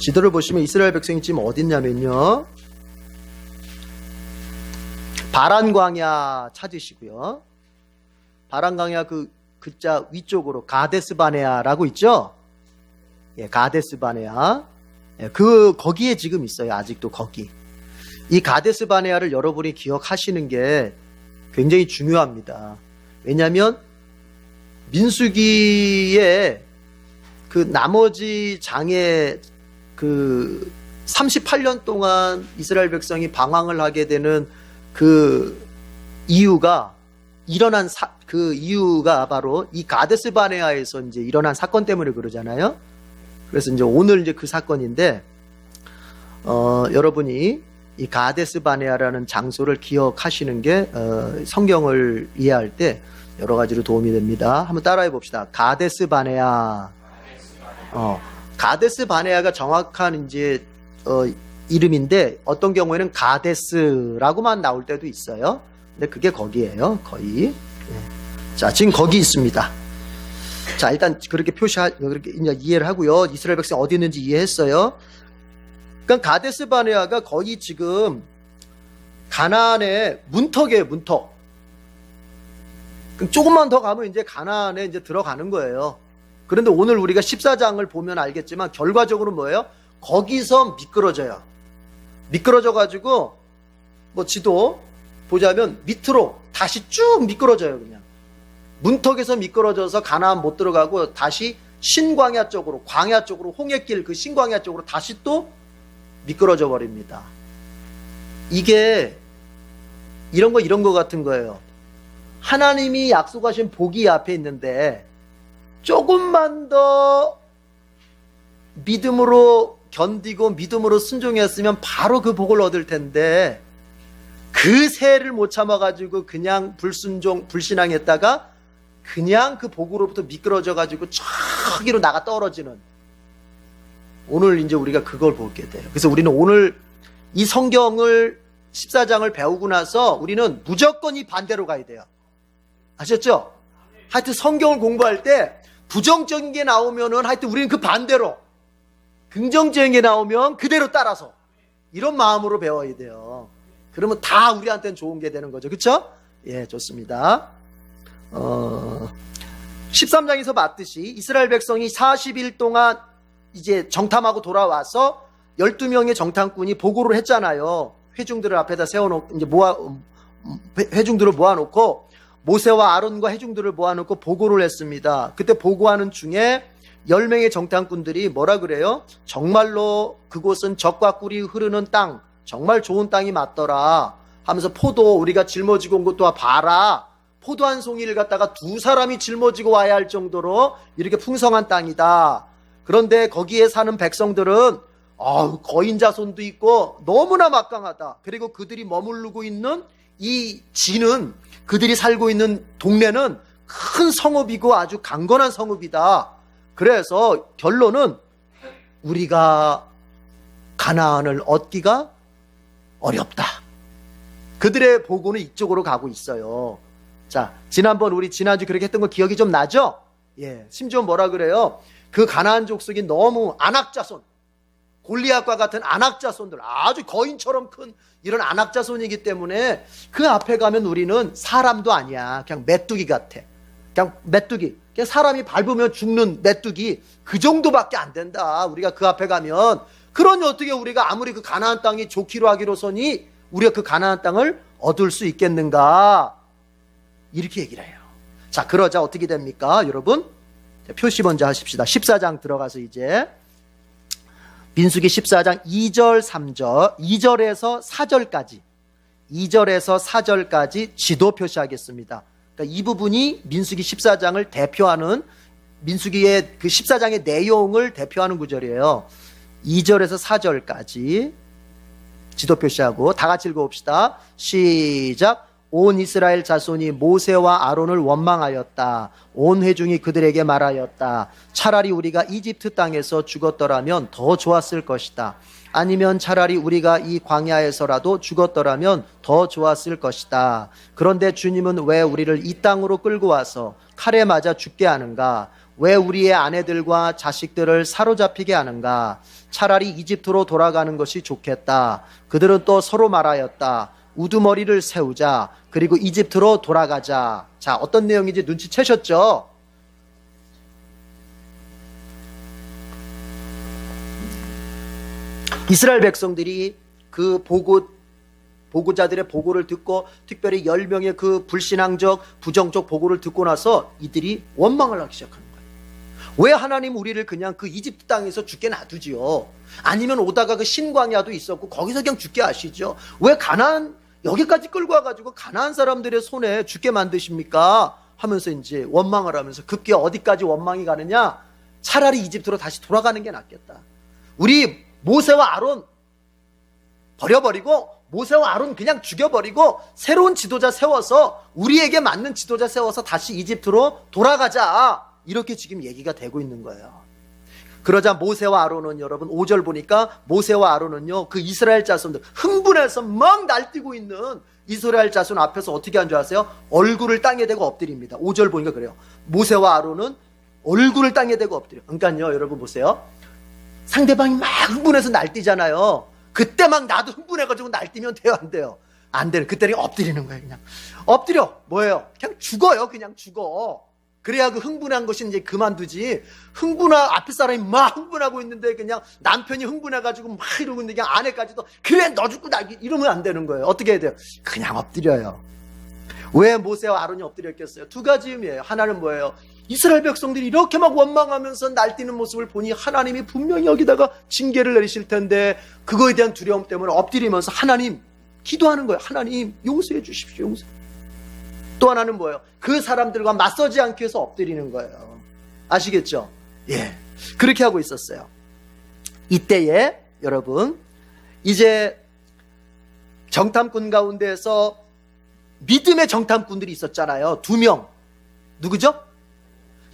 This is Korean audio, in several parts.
지도를 보시면 이스라엘 백성이 지금 어디 있냐면요, 바란 광야 찾으시고요. 바란 광야 그 글자 위쪽으로 가데스 바네아라고 있죠? 예, 가데스 바네아. 예, 거기에 지금 있어요. 아직도 거기. 이 가데스 바네아를 여러분이 기억하시는 게 굉장히 중요합니다. 왜냐하면 민수기에 그 나머지 장에 그 38년 동안 이스라엘 백성이 방황을 하게 되는 그 이유가 그 이유가 바로 이 가데스 바네아에서 이제 일어난 사건 때문에 그러잖아요. 그래서 이제 오늘 이제 그 사건인데, 여러분이 이 가데스 바네아라는 장소를 기억하시는 게 성경을 이해할 때 여러 가지로 도움이 됩니다. 한번 따라해 봅시다. 가데스 바네아. 가데스 바네아가 정확한 이제 이름인데 어떤 경우에는 가데스라고만 나올 때도 있어요. 근데 그게 거기예요, 거의. 예. 자, 지금 거기 있습니다. 자, 일단 그렇게 그렇게 이제 이해를 하고요. 이스라엘 백성 어디 있는지 이해했어요. 그러니까 가데스 바네아가 거의 지금 가나안의 문턱이에요, 문턱. 조금만 더 가면 이제 가나안에 이제 들어가는 거예요. 그런데 오늘 우리가 14장을 보면 알겠지만 결과적으로 뭐예요? 거기서 미끄러져요. 미끄러져가지고 뭐 지도 보자면 밑으로 다시 쭉 미끄러져요. 그냥 문턱에서 미끄러져서 가나안 못 들어가고 다시 신광야 쪽으로, 광야 쪽으로, 홍해길 그 신광야 쪽으로 다시 또 미끄러져 버립니다. 이게 이런 거 같은 거예요. 하나님이 약속하신 복이 앞에 있는데 조금만 더 믿음으로 견디고 믿음으로 순종했으면 바로 그 복을 얻을 텐데 그 세를 못 참아가지고 그냥 불신앙했다가 그냥 그 복으로부터 미끄러져가지고 저기로 나가 떨어지는, 오늘 이제 우리가 그걸 보게 돼요. 그래서 우리는 오늘 이 성경을 14장을 배우고 나서 우리는 무조건 이 반대로 가야 돼요. 아셨죠? 하여튼 성경을 공부할 때 부정적인 게 나오면은 하여튼 우리는 그 반대로, 긍정적인 게 나오면 그대로 따라서 이런 마음으로 배워야 돼요. 그러면 다 우리한테는 좋은 게 되는 거죠. 그렇죠? 예, 좋습니다. 13장에서 봤듯이 이스라엘 백성이 40일 동안 이제 정탐하고 돌아와서 12명의 정탐꾼이 보고를 했잖아요. 회중들을 앞에다 세워놓고 이제 회중들을 모아놓고 모세와 아론과 회중들을 모아놓고 보고를 했습니다. 그때 보고하는 중에 10명의 정탐꾼들이 뭐라 그래요? 정말로 그곳은 젖과 꿀이 흐르는 땅, 정말 좋은 땅이 맞더라 하면서 포도 우리가 짊어지고 온 것도 봐라. 포도 한 송이를 갖다가 2사람이 짊어지고 와야 할 정도로 이렇게 풍성한 땅이다. 그런데 거기에 사는 백성들은 거인 자손도 있고 너무나 막강하다. 그리고 그들이 머무르고 있는 이 지는, 그들이 살고 있는 동네는 큰 성읍이고 아주 강건한 성읍이다. 그래서 결론은 우리가 가나안을 얻기가 어렵다. 그들의 보고는 이쪽으로 가고 있어요. 자, 지난주 그렇게 했던 거 기억이 좀 나죠? 예, 심지어 뭐라 그래요? 그 가나안 족속이 너무 안악자손, 골리앗과 같은 안악자손들, 아주 거인처럼 큰 이런 안악자손이기 때문에 그 앞에 가면 우리는 사람도 아니야. 그냥 메뚜기 같아. 그냥 메뚜기. 그냥 사람이 밟으면 죽는 메뚜기. 그 정도밖에 안 된다. 우리가 그 앞에 가면. 그러니 어떻게 우리가 아무리 그 가나안 땅이 좋기로 하기로서니 우리가 그 가나안 땅을 얻을 수 있겠는가? 이렇게 얘기를 해요. 자, 그러자 어떻게 됩니까? 여러분, 표시 먼저 하십시다. 14장 들어가서 이제 민수기 14장 2절, 3절, 2절에서 4절까지 지도 표시하겠습니다. 그러니까 이 부분이 민수기 14장을 대표하는, 민수기의 그 14장의 내용을 대표하는 구절이에요. 2절에서 4절까지 지도 표시하고 다 같이 읽어봅시다. 시작. 온 이스라엘 자손이 모세와 아론을 원망하였다. 온 회중이 그들에게 말하였다. 차라리 우리가 이집트 땅에서 죽었더라면 더 좋았을 것이다. 아니면 차라리 우리가 이 광야에서라도 죽었더라면 더 좋았을 것이다. 그런데 주님은 왜 우리를 이 땅으로 끌고 와서 칼에 맞아 죽게 하는가? 왜 우리의 아내들과 자식들을 사로잡히게 하는가? 차라리 이집트로 돌아가는 것이 좋겠다. 그들은 또 서로 말하였다. 우두머리를 세우자. 그리고 이집트로 돌아가자. 자, 어떤 내용인지 눈치채셨죠? 이스라엘 백성들이 그 보고자들의 보고를 듣고, 특별히 10명의 그 불신앙적 부정적 보고를 듣고 나서 이들이 원망을 하기 시작하는 거예요. 왜 하나님 우리를 그냥 그 이집트 땅에서 죽게 놔두지요? 아니면 오다가 그 신광야도 있었고 거기서 그냥 죽게 하시죠? 왜 가나안 여기까지 끌고 와가지고 가나안 사람들의 손에 죽게 만드십니까? 하면서 이제 원망을 하면서, 급기야 어디까지 원망이 가느냐? 차라리 이집트로 다시 돌아가는 게 낫겠다. 우리 모세와 아론 버려버리고, 모세와 아론 그냥 죽여버리고 새로운 지도자 세워서, 우리에게 맞는 지도자 세워서 다시 이집트로 돌아가자. 이렇게 지금 얘기가 되고 있는 거예요. 그러자 모세와 아론은, 여러분 5절 보니까 모세와 아론은요, 그 이스라엘 자손들 흥분해서 막 날뛰고 있는 이스라엘 자손 앞에서 어떻게 한 줄 아세요? 얼굴을 땅에 대고 엎드립니다. 5절 보니까 그래요. 모세와 아론은 얼굴을 땅에 대고 엎드려. 그러니까요, 여러분 보세요. 상대방이 막 흥분해서 날뛰잖아요. 그때 막 나도 흥분해가지고 날뛰면 돼요, 안 돼요? 안 돼요. 그때는 엎드리는 거예요. 그냥 엎드려. 뭐예요? 그냥 죽어요. 그냥 죽어. 그래야 그 흥분한 것이 이제 그만두지. 앞에 사람이 막 흥분하고 있는데 그냥 남편이 흥분해가지고 막 이러고 있는데 그냥 아내까지도 그래 너 죽고 나 이러면 안 되는 거예요. 어떻게 해야 돼요? 그냥 엎드려요. 왜 모세와 아론이 엎드렸겠어요? 두 가지 의미예요. 하나는 뭐예요? 이스라엘 백성들이 이렇게 막 원망하면서 날뛰는 모습을 보니 하나님이 분명히 여기다가 징계를 내리실 텐데, 그거에 대한 두려움 때문에 엎드리면서 하나님 기도하는 거예요. 하나님 용서해 주십시오. 용서. 또 하나는 뭐예요? 그 사람들과 맞서지 않기 위해서 엎드리는 거예요. 아시겠죠? 예, 그렇게 하고 있었어요. 이때에 여러분, 이제 정탐꾼 가운데에서 믿음의 정탐꾼들이 있었잖아요. 2명. 누구죠?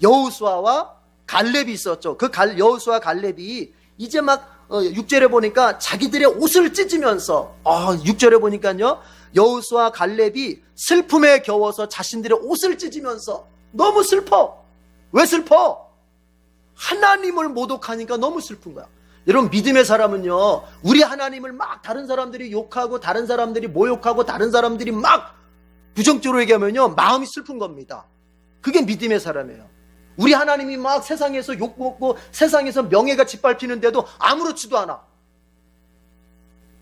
여호수아와 갈렙이 있었죠. 그 여호수아 갈렙이 이제 막 6절에 보니까 자기들의 옷을 찢으면서, 6절에 보니까요, 여호수아 갈렙이 슬픔에 겨워서 자신들의 옷을 찢으면서, 너무 슬퍼. 왜 슬퍼? 하나님을 모독하니까 너무 슬픈 거야. 여러분, 믿음의 사람은요, 우리 하나님을 막 다른 사람들이 욕하고 다른 사람들이 모욕하고 다른 사람들이 막 부정적으로 얘기하면요, 마음이 슬픈 겁니다. 그게 믿음의 사람이에요. 우리 하나님이 막 세상에서 욕먹고 세상에서 명예가 짓밟히는데도 아무렇지도 않아.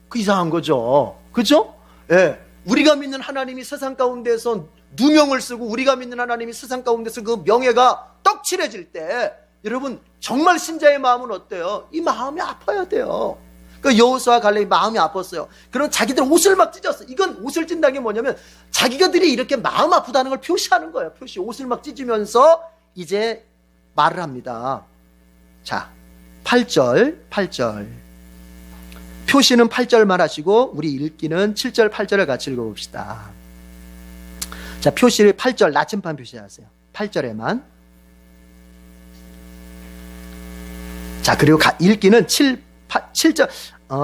그 이상한 거죠. 그죠? 예. 우리가 믿는 하나님이 세상 가운데서 누명을 쓰고, 우리가 믿는 하나님이 세상 가운데서 그 명예가 떡칠해질 때, 여러분 정말 신자의 마음은 어때요? 이 마음이 아파야 돼요. 그 여호수아 갈렙이 마음이 아팠어요. 그럼 자기들 옷을 막 찢었어. 이건 옷을 찢는다는 게 뭐냐면 자기들이 이렇게 마음 아프다는 걸 표시하는 거예요. 옷을 막 찢으면서 이제 말을 합니다. 자, 8절. 표시는 8절만 하시고 우리 읽기는 7절 8절을 같이 읽어봅시다. 자, 표시를 8절 나침반 표시하세요. 8절에만. 자, 그리고 읽기는 7절,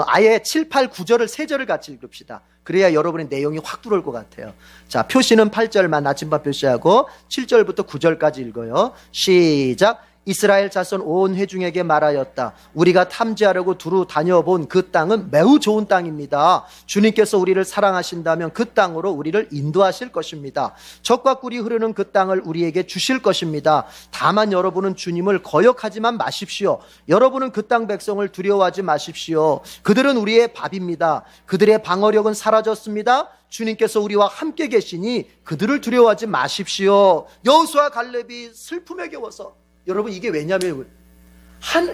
아예 7, 8, 9절을 3절을 같이 읽읍시다. 그래야 여러분의 내용이 확 들어올 것 같아요. 자, 표시는 8절만 나침반 표시하고 7절부터 9절까지 읽어요. 시작. 이스라엘 자손 온 회중에게 말하였다. 우리가 탐지하려고 두루 다녀본 그 땅은 매우 좋은 땅입니다. 주님께서 우리를 사랑하신다면 그 땅으로 우리를 인도하실 것입니다. 젖과 꿀이 흐르는 그 땅을 우리에게 주실 것입니다. 다만 여러분은 주님을 거역하지만 마십시오. 여러분은 그 땅 백성을 두려워하지 마십시오. 그들은 우리의 밥입니다. 그들의 방어력은 사라졌습니다. 주님께서 우리와 함께 계시니 그들을 두려워하지 마십시오. 여호수아 갈렙이 슬픔에 겨워서, 여러분 이게 왜냐면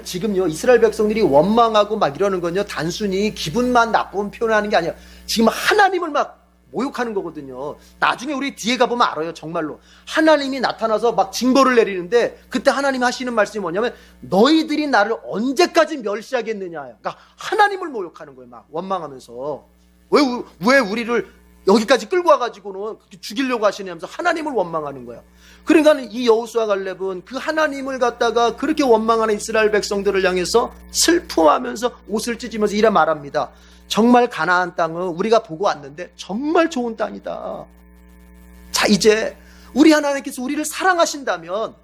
지금요 이스라엘 백성들이 원망하고 막 이러는 건요 단순히 기분만 나쁜 표현하는 게 아니라 지금 하나님을 막 모욕하는 거거든요. 나중에 우리 뒤에 가보면 알아요. 정말로 하나님이 나타나서 막 징벌을 내리는데, 그때 하나님이 하시는 말씀이 뭐냐면 너희들이 나를 언제까지 멸시하겠느냐. 그러니까 하나님을 모욕하는 거예요. 막 원망하면서 왜 우리를 여기까지 끌고 와가지고는 죽이려고 하시냐면서 하나님을 원망하는 거예요. 그러니까 이 여호수아 갈렙은 그 하나님을 갖다가 그렇게 원망하는 이스라엘 백성들을 향해서 슬퍼하면서 옷을 찢으면서 이래 말합니다. 정말 가나안 땅은 우리가 보고 왔는데 정말 좋은 땅이다. 자, 이제 우리 하나님께서 우리를 사랑하신다면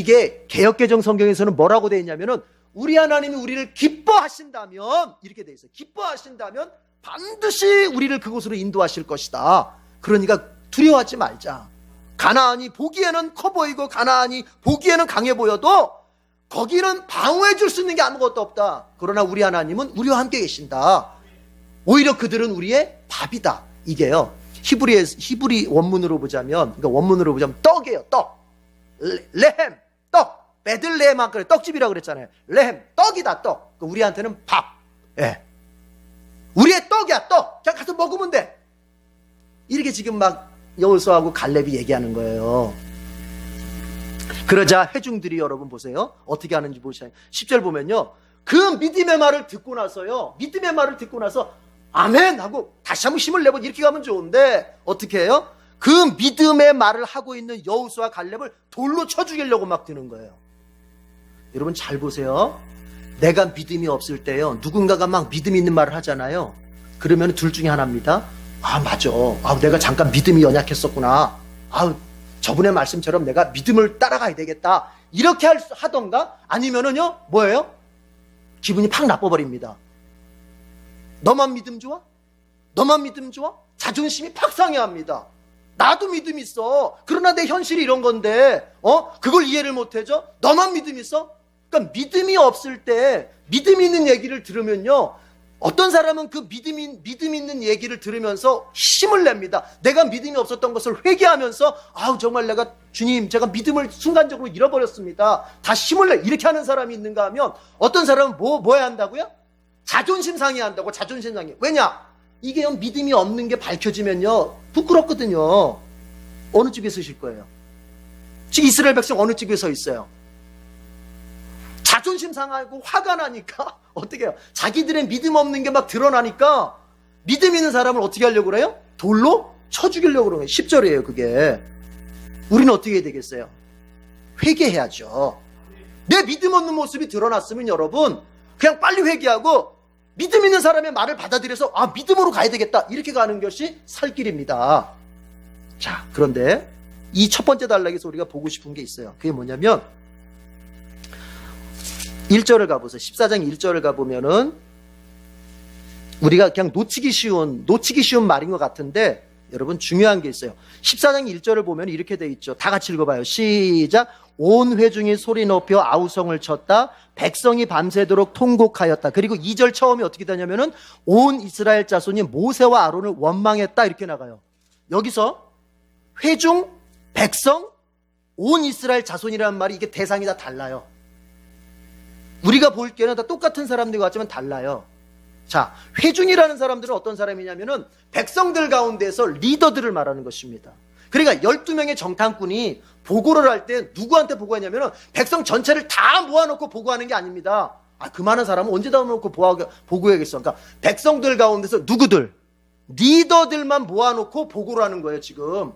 이게 개역개정 성경에서는 뭐라고 되어 있냐면은 우리 하나님이 우리를 기뻐하신다면 이렇게 되어 있어요. 기뻐하신다면 반드시 우리를 그곳으로 인도하실 것이다. 그러니까 두려워하지 말자. 가나안이 보기에는 커 보이고 가나안이 보기에는 강해 보여도 거기는 방어해 줄 수 있는 게 아무것도 없다. 그러나 우리 하나님은 우리와 함께 계신다. 오히려 그들은 우리의 밥이다. 이게요. 히브리 원문으로 보자면, 그러니까 원문으로 보자면 떡이에요. 떡. 레헴, 떡. 베들레헴 그래 떡집이라고 그랬잖아요. 레헴, 떡이다. 떡. 우리한테는 밥. 예. 우리의 떡이야. 떡. 그냥 가서 먹으면 돼. 이렇게 지금 막 여호수아하고 갈렙이 얘기하는 거예요. 그러자 회중들이 여러분 보세요. 어떻게 하는지 보세요. 10절 보면요. 그 믿음의 말을 듣고 나서요. 믿음의 말을 듣고 나서 아멘 하고 다시 한번 힘을 내고 이렇게 가면 좋은데 어떻게 해요? 그 믿음의 말을 하고 있는 여호수아 갈렙을 돌로 쳐 죽이려고 막 드는 거예요. 여러분 잘 보세요. 내가 믿음이 없을 때요. 누군가가 막 믿음 있는 말을 하잖아요. 그러면 둘 중에 하나입니다. 아 맞아. 아 내가 잠깐 믿음이 연약했었구나. 아 저분의 말씀처럼 내가 믿음을 따라가야 되겠다. 이렇게 하던가 아니면은요 뭐예요? 기분이 팍 나빠버립니다. 너만 믿음 좋아? 너만 믿음 좋아? 자존심이 팍 상해합니다. 나도 믿음 있어. 그러나 내 현실이 이런 건데 그걸 이해를 못해줘? 너만 믿음 있어? 그러니까 믿음이 없을 때 믿음 있는 얘기를 들으면요 어떤 사람은 그 믿음 있는 얘기를 들으면서 힘을 냅니다. 내가 믿음이 없었던 것을 회개하면서 아우 정말 내가 주님 제가 믿음을 순간적으로 잃어버렸습니다. 다시 힘을 내 이렇게 하는 사람이 있는가 하면 어떤 사람은 뭐 해야 한다고요? 자존심 상해한다고. 자존심 상해. 왜냐? 이게 믿음이 없는 게 밝혀지면요 부끄럽거든요. 어느 쪽에 서실 거예요? 지금 이스라엘 백성 어느 쪽에 서 있어요? 자존심 상하고 화가 나니까 어떻게 해요? 자기들의 믿음 없는 게 막 드러나니까 믿음 있는 사람을 어떻게 하려고 그래요? 돌로 쳐 죽이려고 그러는 거예요. 10절이에요 그게. 우리는 어떻게 해야 되겠어요? 회개해야죠. 내 믿음 없는 모습이 드러났으면 여러분 그냥 빨리 회개하고 믿음 있는 사람의 말을 받아들여서 아 믿음으로 가야 되겠다 이렇게 가는 것이 살 길입니다. 자 그런데 이 첫 번째 단락에서 우리가 보고 싶은 게 있어요. 그게 뭐냐면 1절을 가보세요. 14장 1절을 가보면은 우리가 그냥 놓치기 쉬운 말인 것 같은데 여러분 중요한 게 있어요. 14장 1절을 보면 이렇게 돼 있죠. 다 같이 읽어봐요. 시작. 온 회중이 소리 높여 아우성을 쳤다. 백성이 밤새도록 통곡하였다. 그리고 2절 처음이 어떻게 되냐면은 온 이스라엘 자손이 모세와 아론을 원망했다 이렇게 나가요. 여기서 회중, 백성, 온 이스라엘 자손이라는 말이 이게 대상이 다 달라요. 우리가 볼 때는 다 똑같은 사람들 같지만 달라요. 자, 회중이라는 사람들은 어떤 사람이냐면은 백성들 가운데서 리더들을 말하는 것입니다. 그러니까 12명의 정탐꾼이 보고를 할 때 누구한테 보고하냐면은 백성 전체를 다 모아놓고 보고하는 게 아닙니다. 아, 그 많은 사람은 언제 다 모아놓고 보고해야겠어. 그러니까 백성들 가운데서 누구들? 리더들만 모아놓고 보고를 하는 거예요, 지금.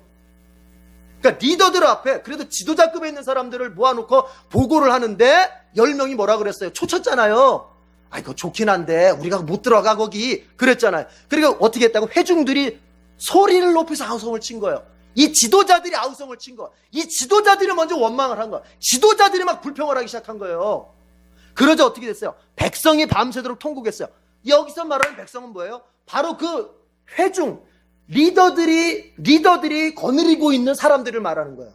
그러니까 리더들 앞에 그래도 지도자급에 있는 사람들을 모아놓고 보고를 하는데 10명이 뭐라 그랬어요? 초쳤잖아요. 아, 이거 좋긴 한데 우리가 못 들어가 거기 그랬잖아요. 그리고 어떻게 했다고? 회중들이 소리를 높여서 아우성을 친 거예요. 이 지도자들이 아우성을 친 거예요. 이 지도자들이 먼저 원망을 한 거예요. 지도자들이 막 불평을 하기 시작한 거예요. 그러자 어떻게 됐어요? 백성이 밤새도록 통곡했어요. 여기서 말하는 백성은 뭐예요? 바로 그 회중 리더들이 거느리고 있는 사람들을 말하는 거예요.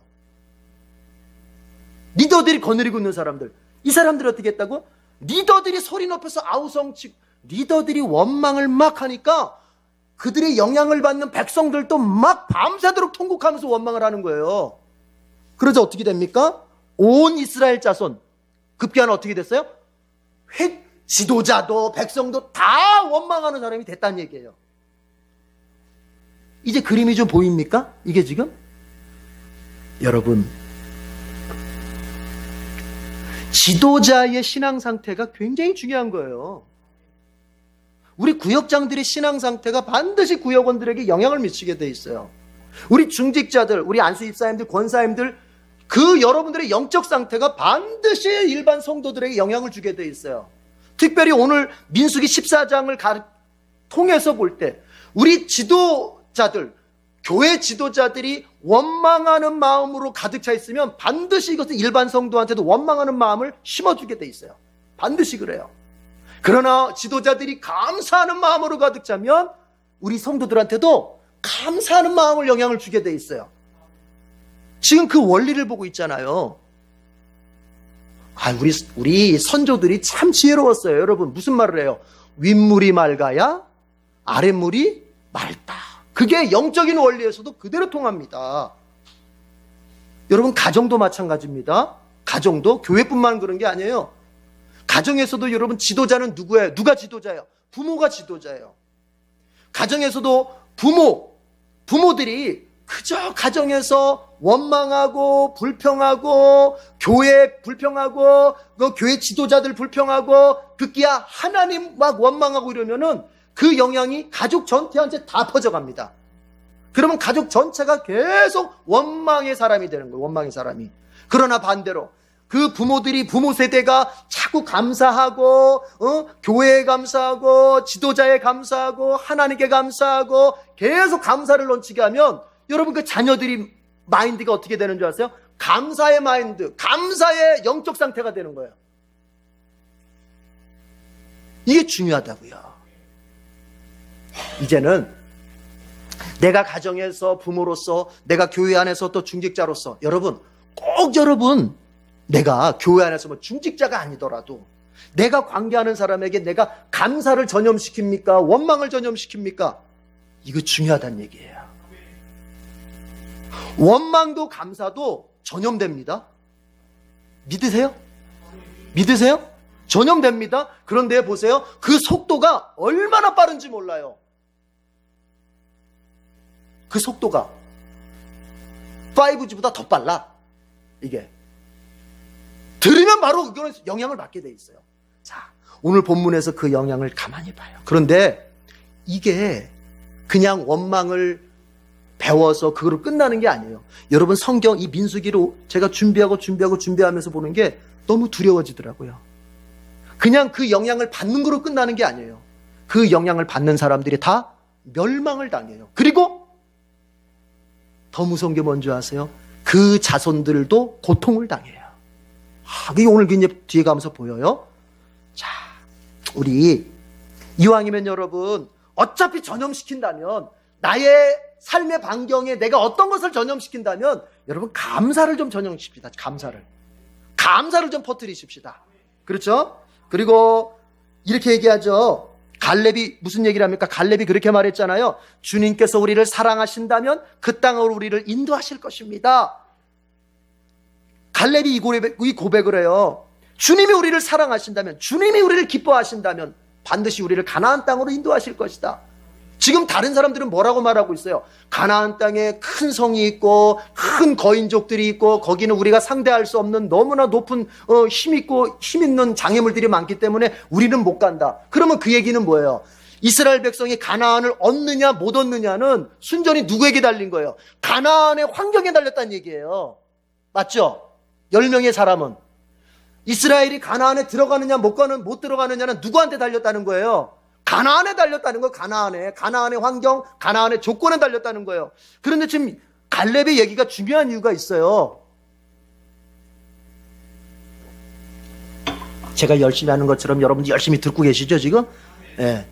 리더들이 거느리고 있는 사람들. 이 사람들이 어떻게 했다고? 리더들이 소리 높여서 아우성치고 리더들이 원망을 막 하니까 그들의 영향을 받는 백성들도 막 밤새도록 통곡하면서 원망을 하는 거예요. 그러자 어떻게 됩니까? 온 이스라엘 자손 급기야는 어떻게 됐어요? 지도자도 백성도 다 원망하는 사람이 됐다는 얘기예요. 이제 그림이 좀 보입니까? 이게 지금? 여러분, 지도자의 신앙 상태가 굉장히 중요한 거예요. 우리 구역장들의 신앙 상태가 반드시 구역원들에게 영향을 미치게 돼 있어요. 우리 중직자들, 우리 안수 입사님들, 권사님들, 그 여러분들의 영적 상태가 반드시 일반 성도들에게 영향을 주게 돼 있어요. 특별히 오늘 민수기 14장을 통해서 볼 때 우리 지도자들, 교회 지도자들이 원망하는 마음으로 가득 차 있으면 반드시 이것은 일반 성도한테도 원망하는 마음을 심어주게 돼 있어요. 반드시 그래요. 그러나 지도자들이 감사하는 마음으로 가득 차면 우리 성도들한테도 감사하는 마음을 영향을 주게 돼 있어요. 지금 그 원리를 보고 있잖아요. 우리 선조들이 참 지혜로웠어요. 여러분, 무슨 말을 해요? 윗물이 맑아야 아랫물이 맑다. 그게 영적인 원리에서도 그대로 통합니다. 여러분, 가정도 마찬가지입니다. 가정도 교회뿐만 그런 게 아니에요. 가정에서도 여러분, 지도자는 누구예요? 누가 지도자예요? 부모가 지도자예요. 가정에서도 부모들이 그저 가정에서 원망하고 불평하고 교회 불평하고 교회 지도자들 불평하고 급기야 하나님 막 원망하고 이러면은 그 영향이 가족 전체한테 다 퍼져갑니다. 그러면 가족 전체가 계속 원망의 사람이 되는 거예요. 원망의 사람이. 그러나 반대로 그 부모 세대가 자꾸 감사하고 교회에 감사하고 지도자에 감사하고 하나님께 감사하고 계속 감사를 넘치게 하면 여러분, 그 자녀들이 마인드가 어떻게 되는 줄 아세요? 감사의 마인드, 감사의 영적 상태가 되는 거예요. 이게 중요하다고요. 이제는 내가 가정에서 부모로서, 내가 교회 안에서 또 중직자로서, 여러분 내가 교회 안에서 뭐 중직자가 아니더라도 내가 관계하는 사람에게 내가 감사를 전염시킵니까? 원망을 전염시킵니까? 이거 중요하다는 얘기예요. 원망도 감사도 전염됩니다. 믿으세요? 전염됩니다. 그런데 보세요. 그 속도가 얼마나 빠른지 몰라요. 그 속도가 5G보다 더 빨라. 이게 들으면 바로 그거는 영향을 받게 돼 있어요. 자, 오늘 본문에서 그 영향을 가만히 봐요. 그런데 이게 그냥 원망을 배워서 그거로 끝나는 게 아니에요. 여러분, 성경 이 민수기로 제가 준비하면서 보는 게 너무 두려워지더라고요. 그냥 그 영향을 받는 거로 끝나는 게 아니에요. 그 영향을 받는 사람들이 다 멸망을 당해요. 그리고 더 무서운 게 뭔지 아세요? 그 자손들도 고통을 당해요. 그게 오늘 이제 뒤에 가면서 보여요. 자, 우리 이왕이면 여러분, 어차피 전염시킨다면, 나의 삶의 반경에 내가 어떤 것을 전염시킨다면 여러분, 감사를 좀 전염시킵시다. 감사를 좀 퍼뜨리십시다. 그렇죠? 그리고 이렇게 얘기하죠. 갈렙이 무슨 얘기를 합니까? 갈렙이 그렇게 말했잖아요. 주님께서 우리를 사랑하신다면 그 땅으로 우리를 인도하실 것입니다. 갈렙이 이 고백을 해요. 주님이 우리를 사랑하신다면, 주님이 우리를 기뻐하신다면 반드시 우리를 가나안 땅으로 인도하실 것이다. 지금 다른 사람들은 뭐라고 말하고 있어요? 가나안 땅에 큰 성이 있고 큰 거인족들이 있고 거기는 우리가 상대할 수 없는 너무나 높은 힘 있는 장애물들이 많기 때문에 우리는 못 간다. 그러면 그 얘기는 뭐예요? 이스라엘 백성이 가나안을 얻느냐 못 얻느냐는 순전히 누구에게 달린 거예요? 가나안의 환경에 달렸다는 얘기예요. 맞죠? 10명의 사람은 이스라엘이 가나안에 들어가느냐 못 들어가느냐는 누구한테 달렸다는 거예요? 가나안에 달렸다는 거예요. 가나안의 환경, 가나안의 조건에 달렸다는 거예요. 그런데 지금 갈렙의 얘기가 중요한 이유가 있어요. 제가 열심히 하는 것처럼 여러분들 열심히 듣고 계시죠 지금? 예.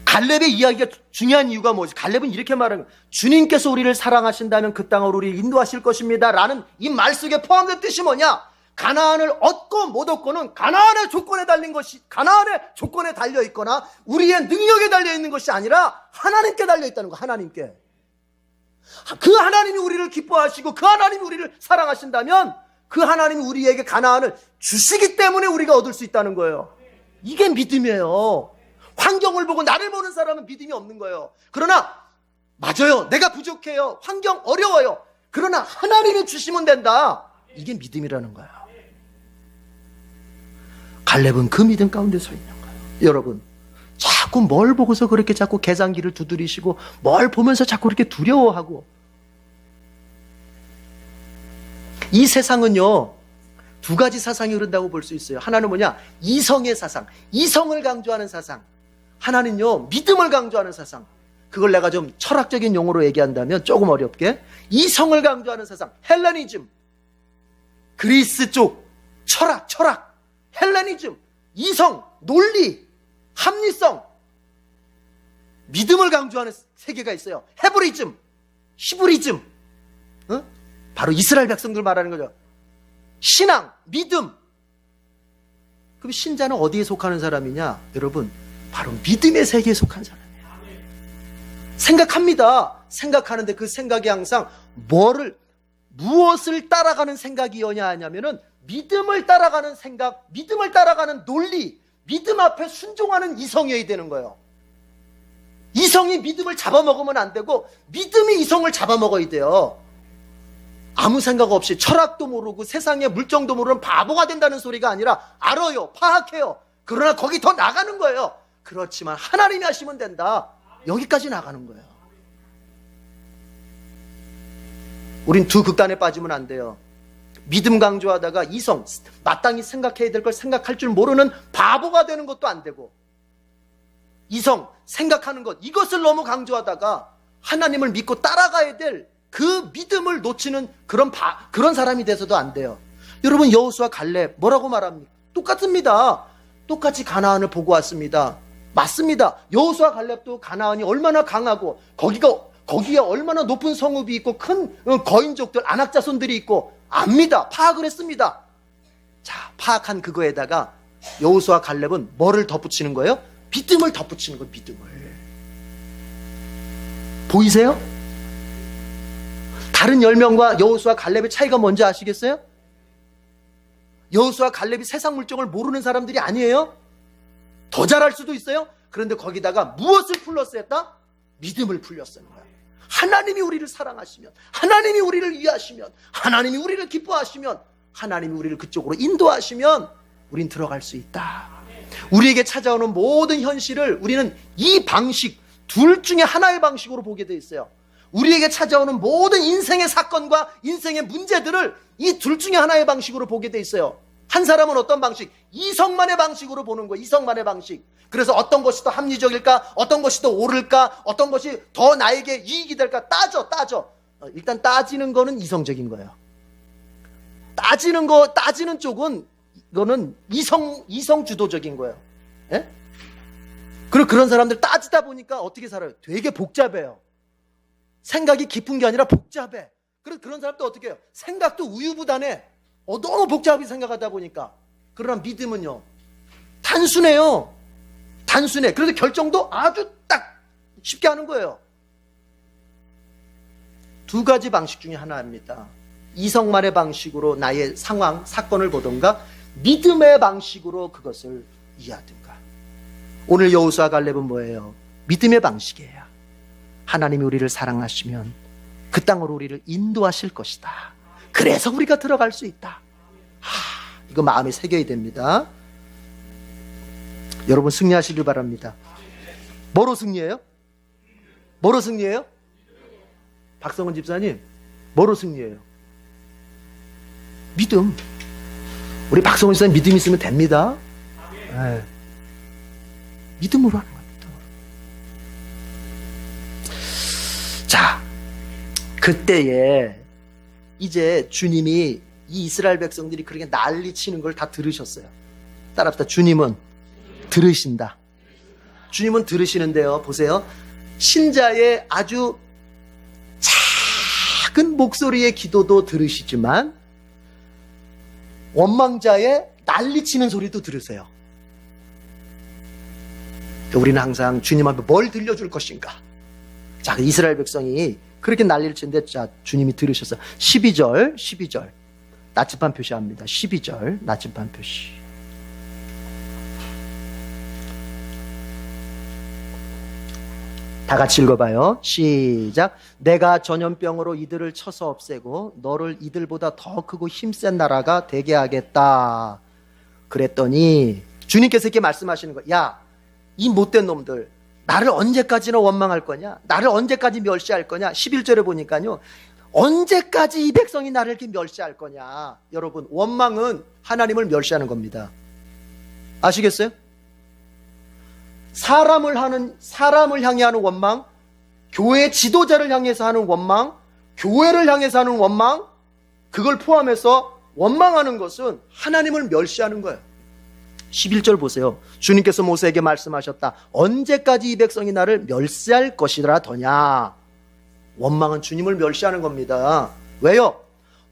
갈렙의 이야기가 중요한 이유가 뭐지? 갈렙은 이렇게 말하는 거예요. 주님께서 우리를 사랑하신다면 그 땅으로 우리를 인도하실 것입니다 라는 이 말 속에 포함된 뜻이 뭐냐? 가나안을 얻고 못 얻고는 가나안의 조건에 달려 있거나 우리의 능력에 달려 있는 것이 아니라 하나님께 달려 있다는 거. 하나님께. 그 하나님이 우리를 기뻐하시고 그 하나님이 우리를 사랑하신다면 그 하나님이 우리에게 가나안을 주시기 때문에 우리가 얻을 수 있다는 거예요. 이게 믿음이에요. 환경을 보고 나를 보는 사람은 믿음이 없는 거예요. 그러나 맞아요. 내가 부족해요. 환경 어려워요. 그러나 하나님이 주시면 된다. 이게 믿음이라는 거예요. 갈렙은 그 믿음 가운데 서 있는 거예요. 여러분, 자꾸 뭘 보고서 그렇게 자꾸 계산기를 두드리시고 뭘 보면서 자꾸 그렇게 두려워하고. 이 세상은요, 두 가지 사상이 흐른다고 볼 수 있어요. 하나는 뭐냐? 이성의 사상, 이성을 강조하는 사상. 하나는요, 믿음을 강조하는 사상. 그걸 내가 좀 철학적인 용어로 얘기한다면 조금 어렵게 이성을 강조하는 세상, 헬레니즘, 그리스 쪽 철학, 헬레니즘, 이성, 논리, 합리성, 믿음을 강조하는 세계가 있어요. 헤브리즘, 히브리즘, 바로 이스라엘 백성들 말하는 거죠. 신앙, 믿음. 그럼 신자는 어디에 속하는 사람이냐? 여러분, 바로 믿음의 세계에 속한 사람이에요. 생각합니다. 생각하는데 그 생각이 항상 무엇을 따라가는 생각이어야 하냐면은 믿음을 따라가는 생각, 믿음을 따라가는 논리, 믿음 앞에 순종하는 이성이어야 되는 거예요. 이성이 믿음을 잡아먹으면 안 되고 믿음이 이성을 잡아먹어야 돼요. 아무 생각 없이 철학도 모르고 세상의 물정도 모르는 바보가 된다는 소리가 아니라 알아요, 파악해요. 그러나 거기 더 나가는 거예요. 그렇지만 하나님이 하시면 된다. 여기까지 나가는 거예요. 우린 두 극단에 빠지면 안 돼요. 믿음 강조하다가 이성, 마땅히 생각해야 될 걸 생각할 줄 모르는 바보가 되는 것도 안 되고, 이성, 생각하는 것, 이것을 너무 강조하다가 하나님을 믿고 따라가야 될 그 믿음을 놓치는 그런 사람이 돼서도 안 돼요. 여러분, 여호수아 갈렙 뭐라고 말합니까? 똑같습니다. 똑같이 가나안을 보고 왔습니다. 맞습니다. 여호수아 갈렙도 가나안이 얼마나 강하고 거기에 얼마나 높은 성읍이 있고 큰 거인족들, 안악자손들이 있고 압니다. 파악을 했습니다. 자, 파악한 그거에다가 여호수아 갈렙은 뭐를 덧붙이는 거예요? 믿음을 덧붙이는 거예요. 믿음을. 보이세요? 다른 10명과 여호수아 갈렙의 차이가 뭔지 아시겠어요? 여호수아 갈렙이 세상 물정을 모르는 사람들이 아니에요. 더 잘할 수도 있어요. 그런데 거기다가 무엇을 플러스 했다? 믿음을 플러스 했는 거야. 하나님이 우리를 사랑하시면, 하나님이 우리를 위하시면, 하나님이 우리를 기뻐하시면, 하나님이 우리를 그쪽으로 인도하시면 우린 들어갈 수 있다. 우리에게 찾아오는 모든 현실을 우리는 이 방식, 둘 중에 하나의 방식으로 보게 돼 있어요. 우리에게 찾아오는 모든 인생의 사건과 인생의 문제들을 이 둘 중에 하나의 방식으로 보게 돼 있어요. 한 사람은 어떤 방식? 이성만의 방식으로 보는 거예요. 이성만의 방식. 그래서 어떤 것이 더 합리적일까? 어떤 것이 더 옳을까? 어떤 것이 더 나에게 이익이 될까? 따져. 일단 따지는 거는 이성적인 거예요. 따지는 쪽은 이거는 이성 주도적인 거예요. 예? 그리고 그런 사람들 따지다 보니까 어떻게 살아요? 되게 복잡해요. 생각이 깊은 게 아니라 복잡해. 그래서 그런 사람도 어떻게 해요? 생각도 우유부단해. 너무 복잡하게 생각하다 보니까. 그러나 믿음은요, 단순해요. 단순해. 그래서 결정도 아주 딱 쉽게 하는 거예요. 두 가지 방식 중에 하나입니다. 이성만의 방식으로 나의 상황, 사건을 보던가, 믿음의 방식으로 그것을 이해하든가. 오늘 여호수아 갈렙은 뭐예요? 믿음의 방식이에요. 하나님이 우리를 사랑하시면 그 땅으로 우리를 인도하실 것이다. 그래서 우리가 들어갈 수 있다. 이거 마음에 새겨야 됩니다. 여러분, 승리하시길 바랍니다. 뭐로 승리해요? 뭐로 승리해요? 박성훈 집사님, 뭐로 승리해요? 믿음. 우리 박성훈 집사님 믿음 있으면 됩니다. 네. 믿음으로 하는 겁니다. 자, 그때에 이제 주님이 이 이스라엘 백성들이 그렇게 난리치는 걸 다 들으셨어요. 따라합시다. 주님은 들으신다. 주님은 들으시는데요, 보세요. 신자의 아주 작은 목소리의 기도도 들으시지만 원망자의 난리치는 소리도 들으세요. 우리는 항상 주님 앞에 뭘 들려줄 것인가. 자, 이스라엘 백성이 그렇게 난리를 치는데, 자, 주님이 들으셨어요. 12절 나침반 표시합니다. 12절 나침반 표시. 다 같이 읽어봐요. 시작. 내가 전염병으로 이들을 쳐서 없애고 너를 이들보다 더 크고 힘센 나라가 되게 하겠다. 그랬더니 주님께서 이렇게 말씀하시는 거야. 야, 이 못된 놈들, 나를 언제까지나 원망할 거냐? 나를 언제까지 멸시할 거냐? 11절에 보니까요, 언제까지 이 백성이 나를 이렇게 멸시할 거냐? 여러분, 원망은 하나님을 멸시하는 겁니다. 아시겠어요? 사람을 향해 하는 원망, 교회 지도자를 향해서 하는 원망, 교회를 향해서 하는 원망, 그걸 포함해서 원망하는 것은 하나님을 멸시하는 거예요. 11절 보세요. 주님께서 모세에게 말씀하셨다. 언제까지 이 백성이 나를 멸시할 것이라 더냐. 원망은 주님을 멸시하는 겁니다. 왜요?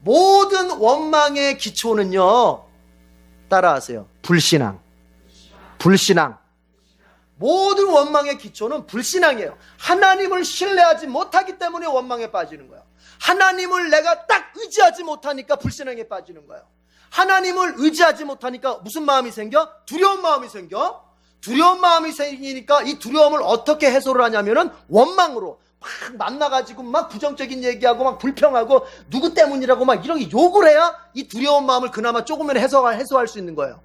모든 원망의 기초는요, 따라하세요. 불신앙. 불신앙. 모든 원망의 기초는 불신앙이에요. 하나님을 신뢰하지 못하기 때문에 원망에 빠지는 거예요. 하나님을 내가 딱 의지하지 못하니까 불신앙에 빠지는 거예요. 하나님을 의지하지 못하니까 무슨 마음이 생겨? 두려운 마음이 생겨. 두려운 마음이 생기니까 이 두려움을 어떻게 해소를 하냐면은 원망으로 막 만나가지고 막 부정적인 얘기하고 막 불평하고 누구 때문이라고 막 이런 욕을 해야 이 두려운 마음을 그나마 조금은 해소할 수 있는 거예요.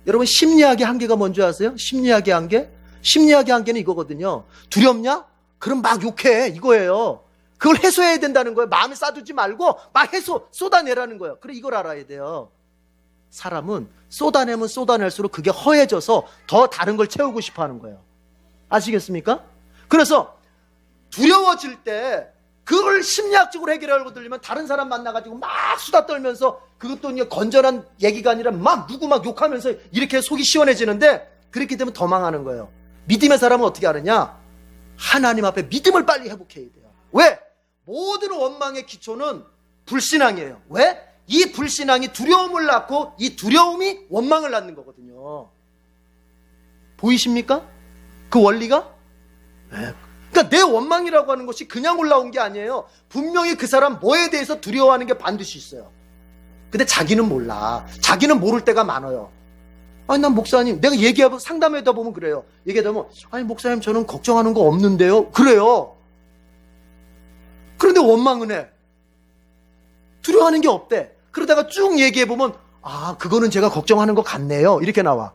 여러분, 심리학의 한계가 뭔지 아세요? 심리학의 한계? 심리학의 한계는 이거거든요. 두렵냐? 그럼 막 욕해, 이거예요. 그걸 해소해야 된다는 거예요. 마음에 쌓아두지 말고 막 쏟아내라는 거예요. 그래, 이걸 알아야 돼요. 사람은 쏟아내면 쏟아낼수록 그게 허해져서 더 다른 걸 채우고 싶어 하는 거예요. 아시겠습니까? 그래서 두려워질 때 그걸 심리학적으로 해결하려고 들리면 다른 사람 만나가지고 막 수다 떨면서, 그것도 이제 건전한 얘기가 아니라 막 누구 막 욕하면서 이렇게 속이 시원해지는데, 그렇게 되면 더 망하는 거예요. 믿음의 사람은 어떻게 하느냐? 하나님 앞에 믿음을 빨리 회복해야 돼요. 왜? 모든 원망의 기초는 불신앙이에요. 왜? 이 불신앙이 두려움을 낳고 이 두려움이 원망을 낳는 거거든요. 보이십니까? 그 원리가? 네. 그러니까 내 원망이라고 하는 것이 그냥 올라온 게 아니에요. 분명히 그 사람 뭐에 대해서 두려워하는 게 반드시 있어요. 근데 자기는 몰라. 자기는 모를 때가 많아요. 아니, 난 목사님, 내가 얘기하고 상담하다 보면 그래요. 얘기하다 보면, 아니, 목사님, 저는 걱정하는 거 없는데요. 그래요. 그런데 원망은 해. 두려워하는 게 없대. 그러다가 쭉 얘기해보면, 아, 그거는 제가 걱정하는 것 같네요. 이렇게 나와.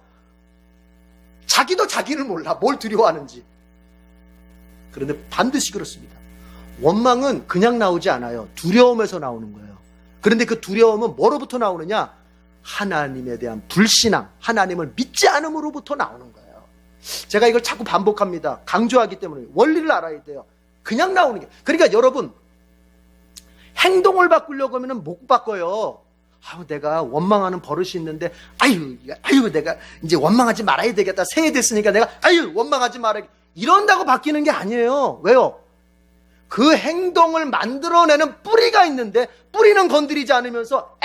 자기도 자기를 몰라. 뭘 두려워하는지. 그런데 반드시 그렇습니다. 원망은 그냥 나오지 않아요. 두려움에서 나오는 거예요. 그런데 그 두려움은 뭐로부터 나오느냐? 하나님에 대한 불신앙, 하나님을 믿지 않음으로부터 나오는 거예요. 제가 이걸 자꾸 반복합니다. 강조하기 때문에 원리를 알아야 돼요. 그냥 나오는 게. 그러니까 여러분, 행동을 바꾸려고 하면 못 바꿔요. 아유, 내가 원망하는 버릇이 있는데, 아유, 내가 이제 원망하지 말아야 되겠다. 새해 됐으니까 내가, 원망하지 말아야, 이런다고 바뀌는 게 아니에요. 왜요? 그 행동을 만들어내는 뿌리가 있는데, 뿌리는 건드리지 않으면서,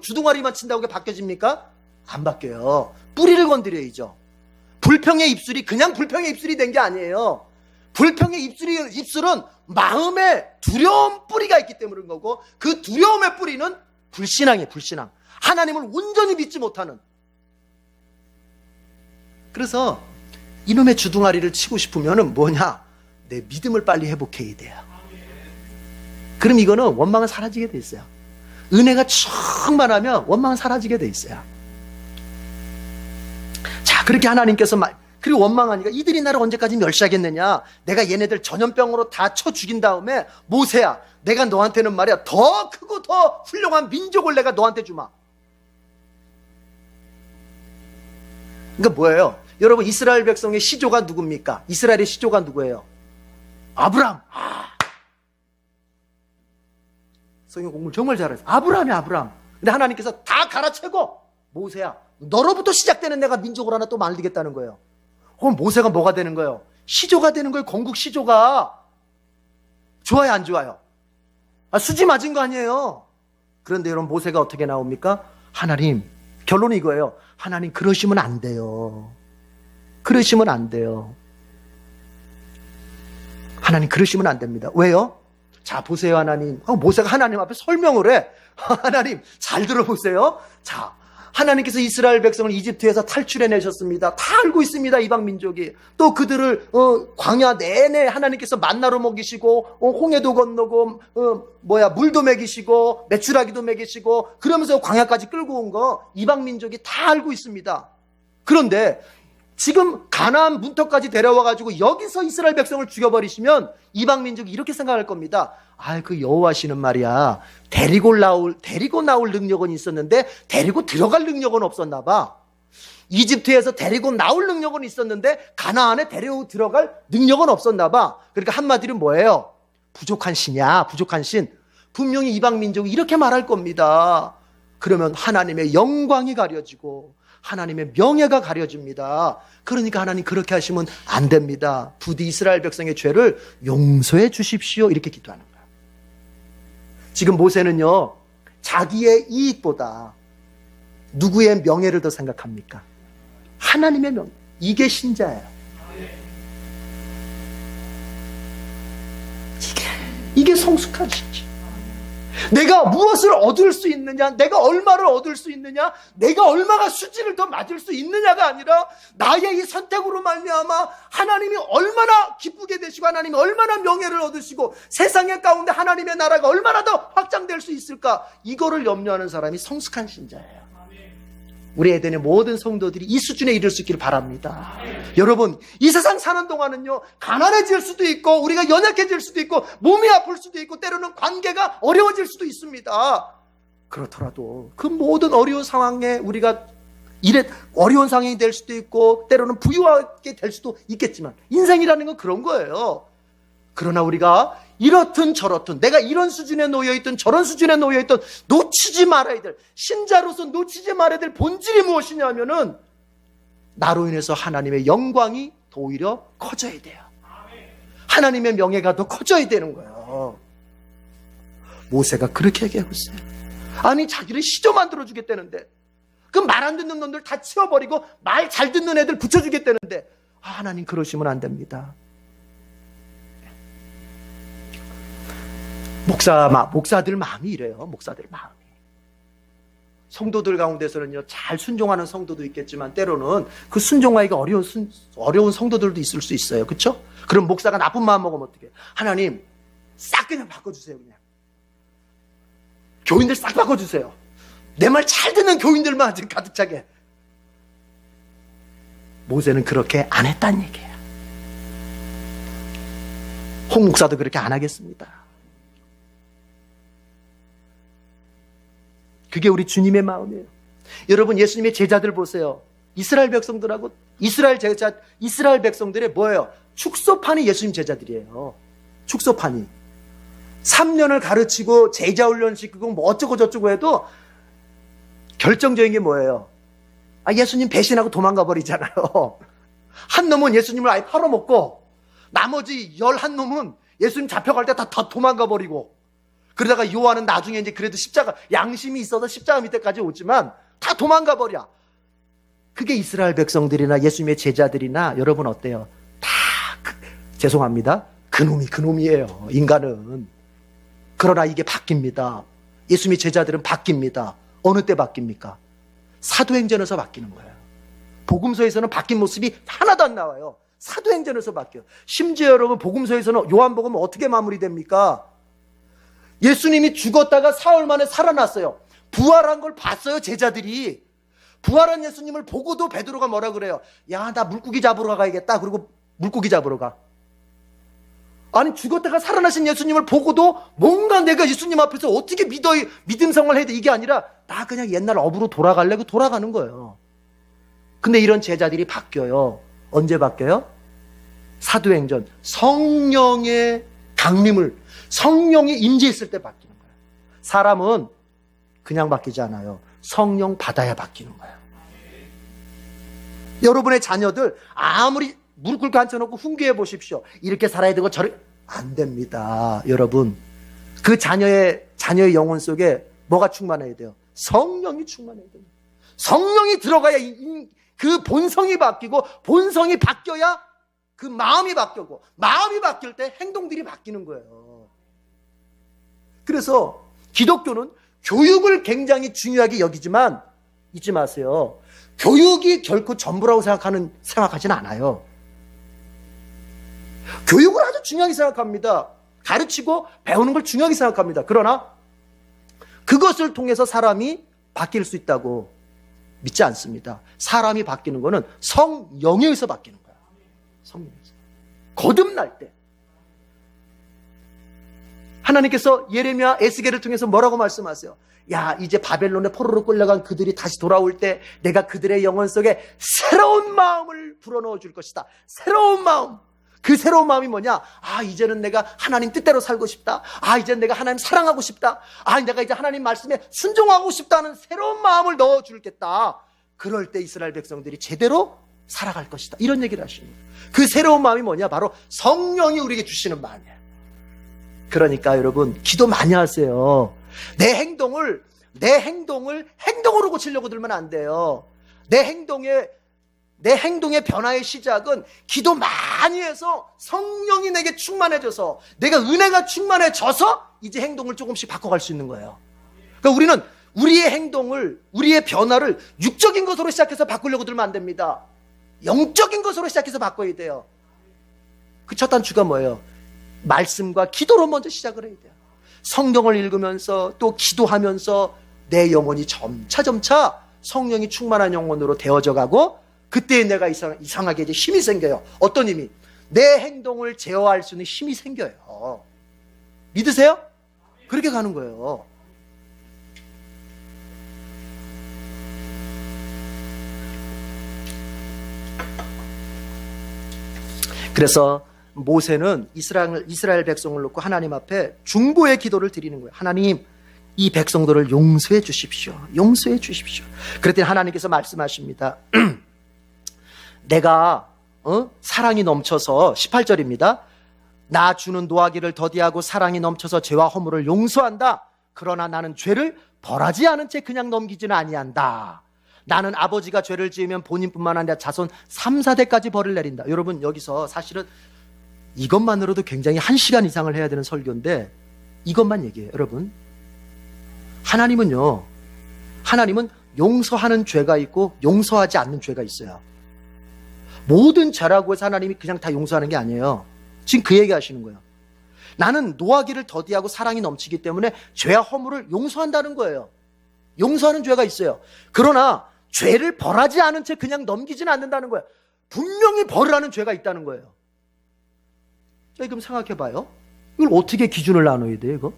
주둥아리만 친다고 그게 바뀌어집니까? 안 바뀌어요. 뿌리를 건드려야죠. 불평의 입술이 그냥 불평의 입술이 된 게 아니에요. 불평의 입술은 마음에 두려움 뿌리가 있기 때문인 거고, 그 두려움의 뿌리는 불신앙이에요. 불신앙. 하나님을 온전히 믿지 못하는. 그래서 이놈의 주둥아리를 치고 싶으면은 뭐냐? 내 믿음을 빨리 회복해야 돼요. 그럼 이거는 원망은 사라지게 돼 있어요. 은혜가 충만하면 원망은 사라지게 돼 있어요. 자, 그렇게 하나님께서 그리고 원망하니까 이들이 나를 언제까지 멸시하겠느냐? 내가 얘네들 전염병으로 다 쳐 죽인 다음에, 모세야, 내가 너한테는 말이야, 더 크고 더 훌륭한 민족을 내가 너한테 주마. 그러니까 뭐예요? 여러분, 이스라엘 백성의 시조가 누굽니까? 이스라엘의 시조가 누구예요? 아브람. 성경 공부를 정말 잘했어요. 아브람이야, 아브람. 근데 하나님께서 다 갈아채고, 모세야, 너로부터 시작되는 내가 민족을 하나 또 만들겠다는 거예요. 그럼 모세가 뭐가 되는 거예요? 시조가 되는 거예요. 건국 시조가. 좋아요, 안 좋아요? 수지 맞은 거 아니에요. 그런데 여러분, 모세가 어떻게 나옵니까? 하나님, 결론은 이거예요. 하나님, 그러시면 안 돼요. 그러시면 안 돼요. 하나님, 그러시면 안 됩니다. 왜요? 자, 보세요, 하나님. 모세가 하나님 앞에 설명을 해. 하나님, 잘 들어보세요. 자, 하나님께서 이스라엘 백성을 이집트에서 탈출해내셨습니다. 다 알고 있습니다, 이방 민족이. 또 그들을 광야 내내 하나님께서 만나로 먹이시고, 홍해도 건너고, 물도 먹이시고, 메추라기도 먹이시고, 그러면서 광야까지 끌고 온 거 이방 민족이 다 알고 있습니다. 그런데 지금 가나안 문턱까지 데려와가지고 여기서 이스라엘 백성을 죽여버리시면 이방 민족이 이렇게 생각할 겁니다. 그 여호와시는 말이야, 데리고 나올 능력은 있었는데 데리고 들어갈 능력은 없었나 봐. 이집트에서 데리고 나올 능력은 있었는데 가나안에 데리고 들어갈 능력은 없었나 봐. 그러니까 한마디로 뭐예요? 부족한 신이야, 부족한 신. 분명히 이방 민족이 이렇게 말할 겁니다. 그러면 하나님의 영광이 가려지고 하나님의 명예가 가려집니다. 그러니까 하나님 그렇게 하시면 안 됩니다. 부디 이스라엘 백성의 죄를 용서해 주십시오. 이렇게 기도하는 거예요. 지금 모세는요, 자기의 이익보다 누구의 명예를 더 생각합니까? 하나님의 명예. 이게 신자예요. 이게 성숙한 신자. 내가 무엇을 얻을 수 있느냐, 내가 얼마를 얻을 수 있느냐, 내가 얼마가 수지를 더 맞을 수 있느냐가 아니라 나의 이 선택으로 말미암아 하나님이 얼마나 기쁘게 되시고 하나님이 얼마나 명예를 얻으시고 세상의 가운데 하나님의 나라가 얼마나 더 확장될 수 있을까, 이거를 염려하는 사람이 성숙한 신자예요. 우리 에덴의 모든 성도들이 이 수준에 이를 수 있기를 바랍니다. 여러분, 이 세상 사는 동안은요, 가난해질 수도 있고 우리가 연약해질 수도 있고 몸이 아플 수도 있고 때로는 관계가 어려워질 수도 있습니다. 그렇더라도 그 모든 어려운 상황에 우리가 어려운 상황이 될 수도 있고 때로는 부유하게 될 수도 있겠지만 인생이라는 건 그런 거예요. 그러나 우리가 이렇든 저렇든 내가 이런 수준에 놓여있든 저런 수준에 놓여있든 놓치지 말아야 될, 신자로서 놓치지 말아야 될 본질이 무엇이냐면은 나로 인해서 하나님의 영광이 더 오히려 커져야 돼요. 하나님의 명예가 더 커져야 되는 거예요. 모세가 그렇게 얘기하고 있어요. 아니, 자기를 시조 만들어 주겠다는데, 그 말 안 듣는 놈들 다 치워버리고 말 잘 듣는 애들 붙여주겠다는데, 하나님 그러시면 안 됩니다. 목사들 마음이 이래요. 목사들 마음이. 성도들 가운데서는요, 잘 순종하는 성도도 있겠지만 때로는 그 순종하기가 어려운 성도들도 있을 수 있어요. 그렇죠? 그럼 목사가 나쁜 마음 먹으면 어떡해? 하나님 싹 그냥 바꿔주세요. 그냥 교인들 싹 바꿔주세요. 내 말 잘 듣는 교인들만 가득 차게. 모세는 그렇게 안 했다는 얘기예요. 홍 목사도 그렇게 안 하겠습니다. 그게 우리 주님의 마음이에요. 여러분, 예수님의 제자들 보세요. 이스라엘 백성들하고 이스라엘 백성들의 뭐예요? 축소판이 예수님 제자들이에요. 축소판이. 3년을 가르치고 제자 훈련시키고 뭐 어쩌고 저쩌고 해도 결정적인 게 뭐예요? 예수님 배신하고 도망가 버리잖아요. 한 놈은 예수님을 아예 팔아먹고 나머지 11놈은 예수님 잡혀갈 때 다 도망가 버리고, 그러다가 요한은 나중에 이제 그래도 십자가, 양심이 있어서 십자가 밑에까지 오지만 다 도망가 버려. 그게 이스라엘 백성들이나 예수님의 제자들이나 여러분 어때요? 다 죄송합니다. 그놈이에요. 인간은. 그러나 이게 바뀝니다. 예수님의 제자들은 바뀝니다. 어느 때 바뀝니까? 사도행전에서 바뀌는 거예요. 복음서에서는 바뀐 모습이 하나도 안 나와요. 사도행전에서 바뀌어요. 심지어 여러분, 복음서에서는 요한복음은 어떻게 마무리됩니까? 예수님이 죽었다가 사흘 만에 살아났어요. 부활한 걸 봤어요, 제자들이. 부활한 예수님을 보고도 베드로가 뭐라 그래요? 야, 나 물고기 잡으러 가야겠다. 그리고 물고기 잡으러 가. 아니, 죽었다가 살아나신 예수님을 보고도 뭔가 내가 예수님 앞에서 어떻게 믿음 생활을 해야 돼? 이게 아니라 나 그냥 옛날 업으로 돌아갈래? 그 돌아가는 거예요. 근데 이런 제자들이 바뀌어요. 언제 바뀌어요? 사도행전. 성령의 강림을, 성령이 임재했을 때 바뀌는 거예요. 사람은 그냥 바뀌지 않아요. 성령 받아야 바뀌는 거예요. 여러분의 자녀들 아무리 무릎 꿇고 앉혀놓고 훈계해 보십시오. 이렇게 살아야 되고 안 됩니다. 여러분, 그 자녀의 영혼 속에 뭐가 충만해야 돼요? 성령이 충만해야 됩니다. 성령이 들어가야 그 본성이 바뀌고, 본성이 바뀌어야 그 마음이 바뀌고, 마음이 바뀔 때 행동들이 바뀌는 거예요. 그래서 기독교는 교육을 굉장히 중요하게 여기지만 잊지 마세요. 교육이 결코 전부라고 생각하지는 않아요. 교육을 아주 중요하게 생각합니다. 가르치고 배우는 걸 중요하게 생각합니다. 그러나 그것을 통해서 사람이 바뀔 수 있다고 믿지 않습니다. 사람이 바뀌는 거는 성령에 의해서 바뀌는 거야. 성령에 의해서. 거듭날 때. 하나님께서 예레미야 에스겔을 통해서 뭐라고 말씀하세요? 야, 이제 바벨론에 포로로 끌려간 그들이 다시 돌아올 때 내가 그들의 영혼 속에 새로운 마음을 불어넣어 줄 것이다. 새로운 마음. 그 새로운 마음이 뭐냐? 아, 이제는 내가 하나님 뜻대로 살고 싶다. 아, 이제는 내가 하나님 사랑하고 싶다. 아, 내가 이제 하나님 말씀에 순종하고 싶다는 새로운 마음을 넣어 줄겠다. 그럴 때 이스라엘 백성들이 제대로 살아갈 것이다. 이런 얘기를 하시는 거예요. 그 새로운 마음이 뭐냐? 바로 성령이 우리에게 주시는 마음이에요. 그러니까 여러분, 기도 많이 하세요. 내 행동을 행동으로 고치려고 들면 안 돼요. 내 행동의 변화의 시작은 기도 많이 해서 성령이 내게 충만해져서 내가 은혜가 충만해져서 이제 행동을 조금씩 바꿔갈 수 있는 거예요. 그러니까 우리는 우리의 행동을, 우리의 변화를 육적인 것으로 시작해서 바꾸려고 들면 안 됩니다. 영적인 것으로 시작해서 바꿔야 돼요. 그 첫 단추가 뭐예요? 말씀과 기도로 먼저 시작을 해야 돼요. 성경을 읽으면서 또 기도하면서 내 영혼이 점차 성령이 충만한 영혼으로 되어져 가고, 그때 내가 이상하게 이제 힘이 생겨요. 어떤 힘이? 내 행동을 제어할 수 있는 힘이 생겨요. 믿으세요? 그렇게 가는 거예요. 그래서 모세는 이스라엘 백성을 놓고 하나님 앞에 중보의 기도를 드리는 거예요. 하나님, 이 백성들을 용서해 주십시오. 용서해 주십시오. 그랬더니 하나님께서 말씀하십니다. 내가 사랑이 넘쳐서 18절입니다. 나 주는 노하기를 더디하고 사랑이 넘쳐서 죄와 허물을 용서한다. 그러나 나는 죄를 벌하지 않은 채 그냥 넘기지는 아니한다. 나는 아버지가 죄를 지으면 본인뿐만 아니라 자손 3, 4대까지 벌을 내린다. 여러분, 여기서 사실은 이것만으로도 굉장히 1시간 이상을 해야 되는 설교인데 이것만 얘기해요. 여러분, 하나님은 용서하는 죄가 있고 용서하지 않는 죄가 있어요. 모든 죄라고 해서 하나님이 그냥 다 용서하는 게 아니에요. 지금 그 얘기 하시는 거예요. 나는 노하기를 더디하고 사랑이 넘치기 때문에 죄와 허물을 용서한다는 거예요. 용서하는 죄가 있어요. 그러나 죄를 벌하지 않은 채 그냥 넘기지는 않는다는 거예요. 분명히 벌을 하는 죄가 있다는 거예요. 자, 그럼 생각해 봐요. 이걸 어떻게 기준을 나눠야 돼요, 이거?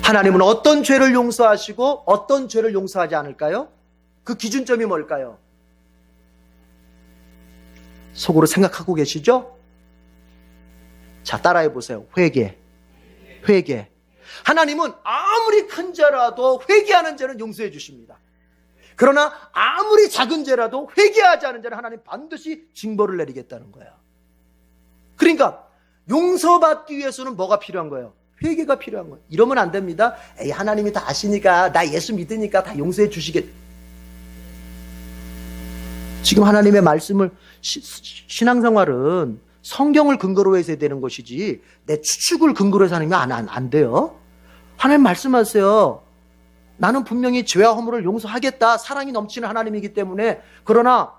하나님은 어떤 죄를 용서하시고 어떤 죄를 용서하지 않을까요? 그 기준점이 뭘까요? 속으로 생각하고 계시죠? 자, 따라해 보세요. 회개. 하나님은 아무리 큰 죄라도 회개하는 죄는 용서해 주십니다. 그러나 아무리 작은 죄라도 회개하지 않은 죄는 하나님 반드시 징벌을 내리겠다는 거예요. 그러니까 용서받기 위해서는 뭐가 필요한 거예요? 회개가 필요한 거예요. 이러면 안 됩니다. 에이, 하나님이 다 아시니까, 나 예수 믿으니까 다 용서해 주시겠. 지금 하나님의 말씀을 신앙생활은 성경을 근거로 해서 되는 것이지 내 추측을 근거로 해서 하는 게 안 돼요. 하나님 말씀하세요. 나는 분명히 죄와 허물을 용서하겠다. 사랑이 넘치는 하나님이기 때문에. 그러나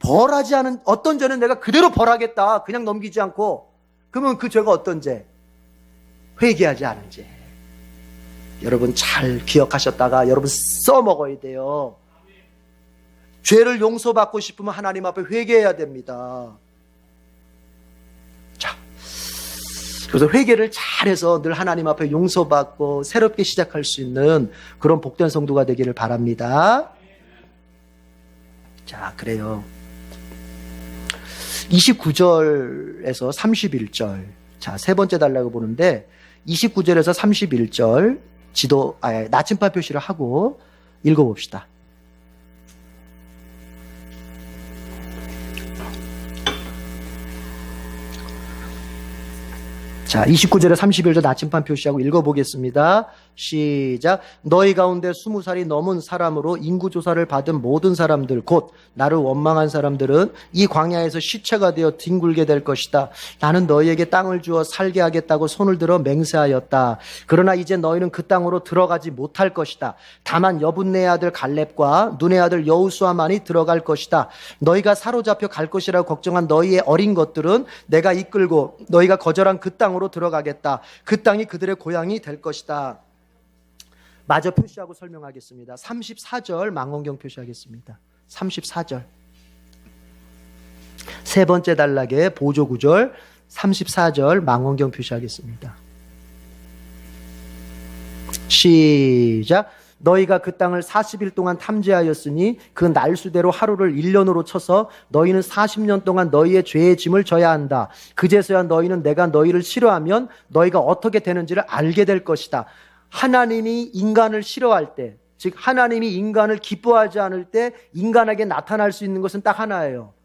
벌하지 않은 어떤 죄는 내가 그대로 벌하겠다. 그냥 넘기지 않고. 그러면 그 죄가 어떤 죄? 회개하지 않은 죄. 여러분 잘 기억하셨다가 여러분 써먹어야 돼요. 죄를 용서받고 싶으면 하나님 앞에 회개해야 됩니다. 자, 그래서 회개를 잘해서 늘 하나님 앞에 용서받고 새롭게 시작할 수 있는 그런 복된 성도가 되기를 바랍니다. 자, 그래요. 29절에서 31절. 자, 세 번째 달라고 보는데 29절에서 31절 나침반 표시를 하고 읽어봅시다. 자, 29절에 31절 나침반 표시하고 읽어보겠습니다. 시작. 너희 가운데 20살이 넘은 사람으로 인구조사를 받은 모든 사람들 곧 나를 원망한 사람들은 이 광야에서 시체가 되어 뒹굴게 될 것이다. 나는 너희에게 땅을 주어 살게 하겠다고 손을 들어 맹세하였다. 그러나 이제 너희는 그 땅으로 들어가지 못할 것이다. 다만 여분네의 아들 갈렙과 눈의 아들 여호수아만이 들어갈 것이다. 너희가 사로잡혀 갈 것이라고 걱정한 너희의 어린 것들은 내가 이끌고 너희가 거절한 그 땅으로 들어가겠다. 그 땅이 그들의 고향이 될 것이다. 마저 표시하고 설명하겠습니다. 34절 망원경 표시하겠습니다. 34절. 세 번째 단락의 보조 구절 34절 망원경 표시하겠습니다. 시작. 너희가 그 땅을 40일 동안 탐지하였으니 그 날수대로 하루를 1년으로 쳐서 너희는 40년 동안 너희의 죄의 짐을 져야 한다. 그제서야 너희는 내가 너희를 싫어하면 너희가 어떻게 되는지를 알게 될 것이다. 하나님이 인간을 싫어할 때, 즉 하나님이 인간을 기뻐하지 않을 때 인간에게 나타날 수 있는 것은 딱 하나예요.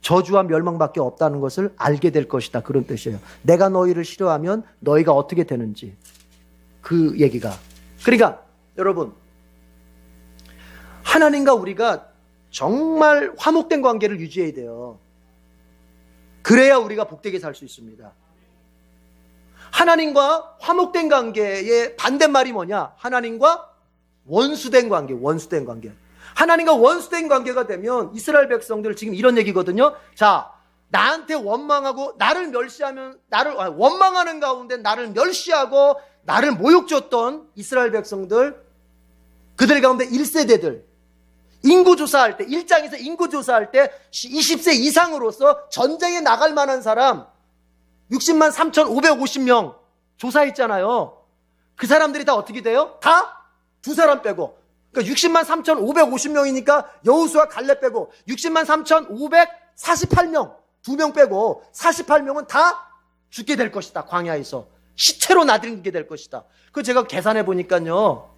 저주와 멸망밖에 없다는 것을 알게 될 것이다. 그런 뜻이에요. 내가 너희를 싫어하면 너희가 어떻게 되는지. 그 얘기가. 그러니까 여러분, 하나님과 우리가 정말 화목된 관계를 유지해야 돼요. 그래야 우리가 복되게 살 수 있습니다. 하나님과 화목된 관계의 반대말이 뭐냐? 하나님과 원수된 관계, 원수된 관계. 하나님과 원수된 관계가 되면 이스라엘 백성들 지금 이런 얘기거든요. 자, 나한테 원망하고 나를 멸시하면 원망하는 가운데 나를 멸시하고 나를 모욕 줬던 이스라엘 백성들, 그들 가운데 1세대들 인구조사할 때 1장에서 인구조사할 때 20세 이상으로서 전쟁에 나갈 만한 사람 60만 3,550명 조사했잖아요. 그 사람들이 다 어떻게 돼요? 다 두 사람 빼고, 그러니까 60만 3,550명이니까 여호수아 갈렙 빼고 60만 3,548명 2명 빼고 48명은 다 죽게 될 것이다. 광야에서 시체로 나들게 될 것이다. 그 제가 계산해 보니까요,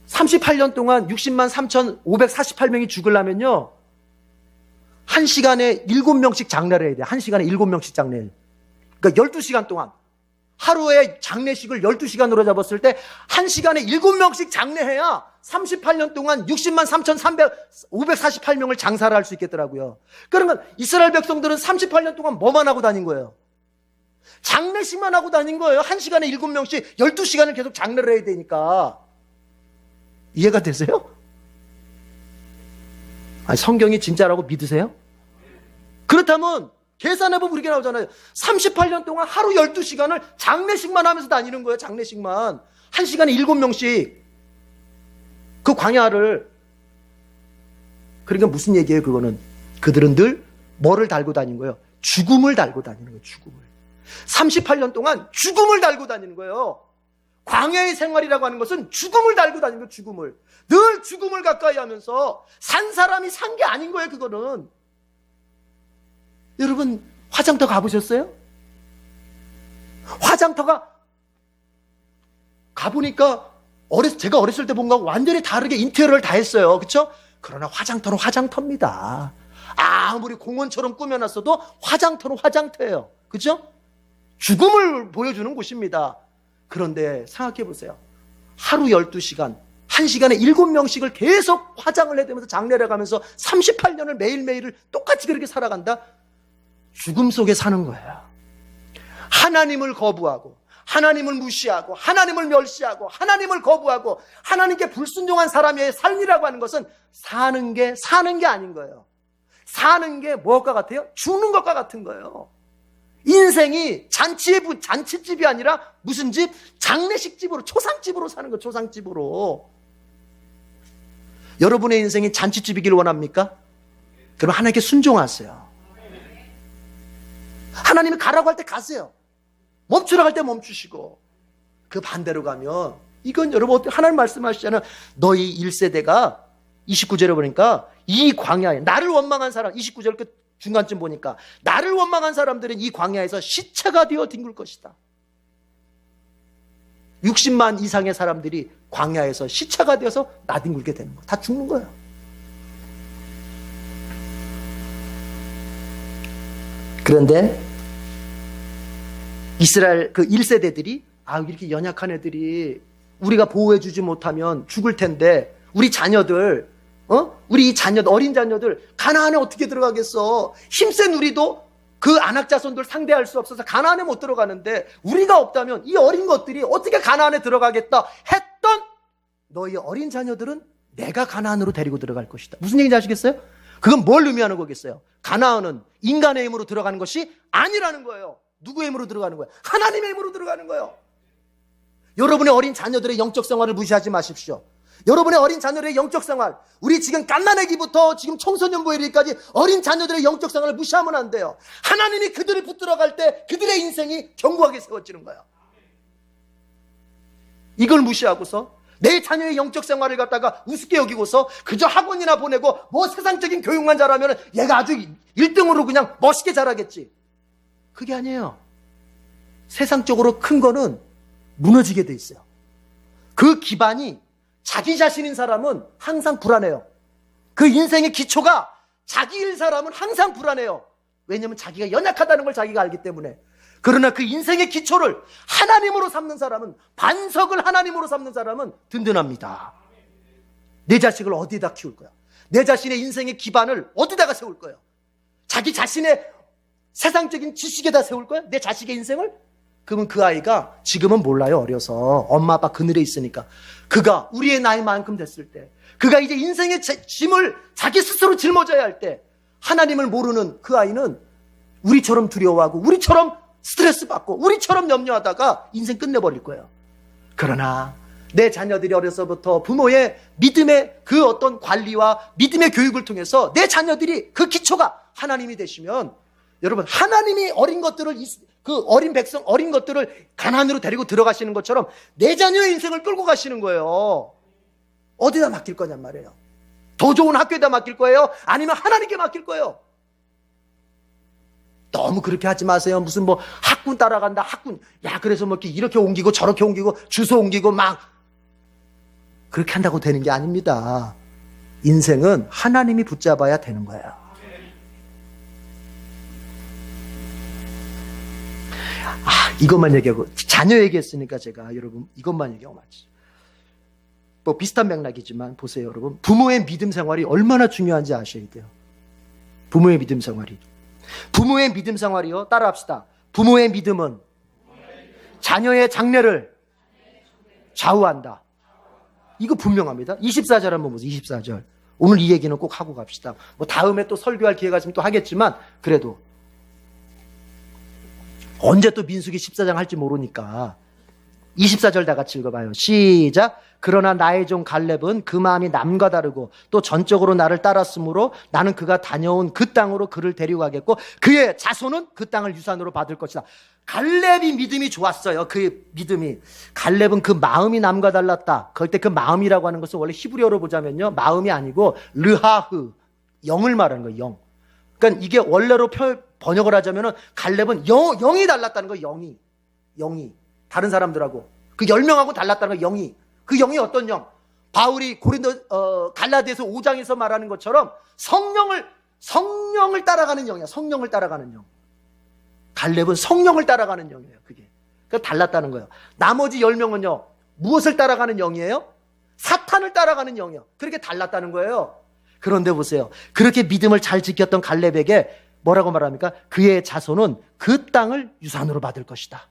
38년 동안 60만 3,548명이 죽으려면요 1시간에 7명씩 장례를 해야 돼요. 1시간에 7명씩 장례. 그러니까 12시간 동안 하루에 장례식을 12시간으로 잡았을 때 1시간에 7명씩 장례해야 38년 동안 60만 3,548명을 장사를 할 수 있겠더라고요. 그러면 이스라엘 백성들은 38년 동안 뭐만 하고 다닌 거예요? 장례식만 하고 다닌 거예요. 1시간에 7명씩 12시간을 계속 장례를 해야 되니까. 이해가 되세요? 아니, 성경이 진짜라고 믿으세요? 그렇다면 계산해보면 이렇게 나오잖아요. 38년 동안 하루 12시간을 장례식만 하면서 다니는 거예요. 장례식만. 1시간에 7명씩 그 광야를. 그러니까 무슨 얘기예요, 그거는? 그들은 늘 뭐를 달고 다닌 거예요? 죽음을 달고 다니는 거예요. 죽음을. 38년 동안 죽음을 달고 다니는 거예요. 광야의 생활이라고 하는 것은 죽음을 달고 다니는 거예요. 죽음을. 늘 죽음을 가까이 하면서 산 사람이 산 게 아닌 거예요. 그거는. 여러분, 화장터 가보셨어요? 화장터가 가보니까 제가 어렸을 때 본 거하고 완전히 다르게 인테리어를 다 했어요. 그렇죠? 그러나 화장터는 화장터입니다. 아무리 공원처럼 꾸며놨어도 화장터는 화장터예요. 그렇죠? 죽음을 보여주는 곳입니다. 그런데 생각해 보세요. 하루 12시간, 1시간에 7명씩을 계속 화장을 해대면서 장례를 가면서 38년을 매일매일을 똑같이 그렇게 살아간다? 죽음 속에 사는 거예요. 하나님을 거부하고, 하나님을 무시하고, 하나님을 멸시하고, 하나님을 거부하고, 하나님께 불순종한 사람의 삶이라고 하는 것은 사는 게 아닌 거예요. 사는 게 무엇과 같아요? 죽는 것과 같은 거예요. 인생이 잔치집이 아니라 무슨 집? 장례식집으로, 초상집으로 사는 거예요. 초상집으로. 여러분의 인생이 잔치집이길 원합니까? 그럼 하나님께 순종하세요. 하나님이 가라고 할 때 가세요. 멈추라고 할 때 멈추시고. 그 반대로 가면, 이건 여러분 하나님 말씀하시잖아요. 너희 1세대가 29절에 보니까 이 광야에 나를 원망한 사람, 29절 끝 중간쯤 보니까 나를 원망한 사람들은 이 광야에서 시체가 되어 뒹굴 것이다. 60만 이상의 사람들이 광야에서 시체가 되어서 나뒹굴게 되는 거예요. 다 죽는 거예요. 그런데 이스라엘 그 1세대들이 이렇게 연약한 애들이 우리가 보호해주지 못하면 죽을 텐데 우리 자녀들, 우리 어린 자녀들 가나안에 어떻게 들어가겠어? 힘센 우리도 그 안악자손들 상대할 수 없어서 가나안에 못 들어가는데 우리가 없다면 이 어린 것들이 어떻게 가나안에 들어가겠다 했던 너희 어린 자녀들은 내가 가나안으로 데리고 들어갈 것이다. 무슨 얘기인지 아시겠어요? 그건 뭘 의미하는 거겠어요? 가나안은 인간의 힘으로 들어가는 것이 아니라는 거예요. 누구의 힘으로 들어가는 거예요? 하나님의 힘으로 들어가는 거예요. 여러분의 어린 자녀들의 영적 생활을 무시하지 마십시오. 여러분의 어린 자녀들의 영적 생활, 우리 지금 갓난아기부터 지금 청소년부에 이르기까지 어린 자녀들의 영적 생활을 무시하면 안 돼요. 하나님이 그들을 붙들어갈 때 그들의 인생이 견고하게 세워지는 거예요. 이걸 무시하고서 내 자녀의 영적 생활을 갖다가 우습게 여기고서 그저 학원이나 보내고 뭐 세상적인 교육만 잘하면 얘가 아주 1등으로 그냥 멋있게 자라겠지. 그게 아니에요. 세상적으로 큰 거는 무너지게 돼 있어요. 그 기반이 자기 자신인 사람은 항상 불안해요. 그 인생의 기초가 자기일 사람은 항상 불안해요. 왜냐하면 자기가 연약하다는 걸 자기가 알기 때문에. 그러나 그 인생의 기초를 하나님으로 삼는 사람은, 반석을 하나님으로 삼는 사람은 든든합니다. 내 자식을 어디에다 키울 거야? 내 자신의 인생의 기반을 어디다가 세울 거예요? 자기 자신의 세상적인 지식에다 세울 거야? 내 자식의 인생을? 그러면 그 아이가 지금은 몰라요. 어려서 엄마 아빠 그늘에 있으니까. 그가 우리의 나이만큼 됐을 때, 그가 이제 인생의 짐을 자기 스스로 짊어져야 할 때, 하나님을 모르는 그 아이는 우리처럼 두려워하고 우리처럼 스트레스 받고 우리처럼 염려하다가 인생 끝내버릴 거예요. 그러나 내 자녀들이 어려서부터 부모의 믿음의 그 어떤 관리와 믿음의 교육을 통해서 내 자녀들이 그 기초가 하나님이 되시면, 여러분, 하나님이 어린 것들을, 그 어린 백성, 어린 것들을 가나안으로 데리고 들어가시는 것처럼 내 자녀의 인생을 끌고 가시는 거예요. 어디다 맡길 거냔 말이에요. 더 좋은 학교에다 맡길 거예요? 아니면 하나님께 맡길 거예요? 너무 그렇게 하지 마세요. 무슨 뭐 학군 따라간다, 학군. 야, 그래서 뭐 이렇게 옮기고 저렇게 옮기고 주소 옮기고 막. 그렇게 한다고 되는 게 아닙니다. 인생은 하나님이 붙잡아야 되는 거예요. 이것만 얘기하고, 자녀 얘기했으니까 제가 여러분 이것만 얘기하고 마치. 뭐 비슷한 맥락이지만 보세요, 여러분. 부모의 믿음 생활이 얼마나 중요한지 아셔야 돼요. 부모의 믿음 생활이. 부모의 믿음 생활이요. 따라합시다. 부모의 믿음은 자녀의 장래를 좌우한다. 이거 분명합니다. 24절 한번 보세요. 24절. 오늘 이 얘기는 꼭 하고 갑시다. 뭐 다음에 또 설교할 기회가 있으면 또 하겠지만, 그래도 언제 또 민수기 14장 할지 모르니까 24절 다 같이 읽어봐요. 시작. 그러나 나의 종 갈렙은 그 마음이 남과 다르고 또 전적으로 나를 따랐으므로 나는 그가 다녀온 그 땅으로 그를 데려가겠고 그의 자손은 그 땅을 유산으로 받을 것이다. 갈렙이 믿음이 좋았어요. 그 믿음이. 갈렙은 그 마음이 남과 달랐다. 그럴 때 그 마음이라고 하는 것은 원래 히브리어로 보자면요, 마음이 아니고 르하흐, 영을 말하는 거예요. 영. 그러니까 이게 원래로 번역을 하자면은 갈렙은 영이 달랐다는 거예요. 영이 다른 사람들하고 그 10명하고 달랐다는 거예요. 영이. 그 영이 어떤 영? 바울이 갈라디아서 5장에서 말하는 것처럼 성령을 따라가는 영이야. 성령을 따라가는 영. 갈렙은 성령을 따라가는 영이에요. 그게. 그러니까 달랐다는 거예요. 나머지 10명은요, 무엇을 따라가는 영이에요? 사탄을 따라가는 영이에요. 그렇게 달랐다는 거예요. 그런데 보세요. 그렇게 믿음을 잘 지켰던 갈렙에게 뭐라고 말합니까? 그의 자손은 그 땅을 유산으로 받을 것이다.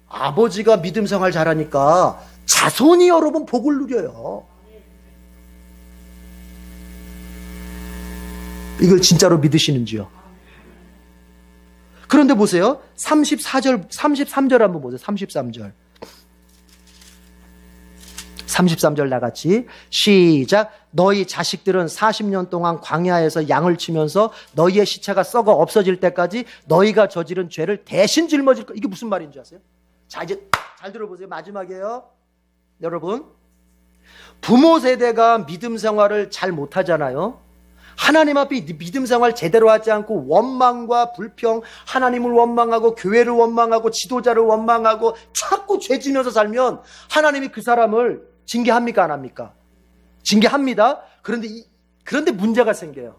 아버지가 믿음 생활 잘하니까 자손이 여러분 복을 누려요. 이걸 진짜로 믿으시는지요? 그런데 보세요. 33절 한번 보세요. 33절 나같이 시작. 너희 자식들은 40년 동안 광야에서 양을 치면서 너희의 시체가 썩어 없어질 때까지 너희가 저지른 죄를 대신 짊어질 거. 이게 무슨 말인지 아세요? 자, 이제 잘 들어보세요. 마지막이에요. 여러분, 부모 세대가 믿음 생활을 잘 못하잖아요. 하나님 앞에 믿음 생활 제대로 하지 않고 원망과 불평, 하나님을 원망하고 교회를 원망하고 지도자를 원망하고 자꾸 죄 지면서 살면 하나님이 그 사람을 징계합니까? 안 합니까? 징계합니다. 그런데 문제가 생겨요.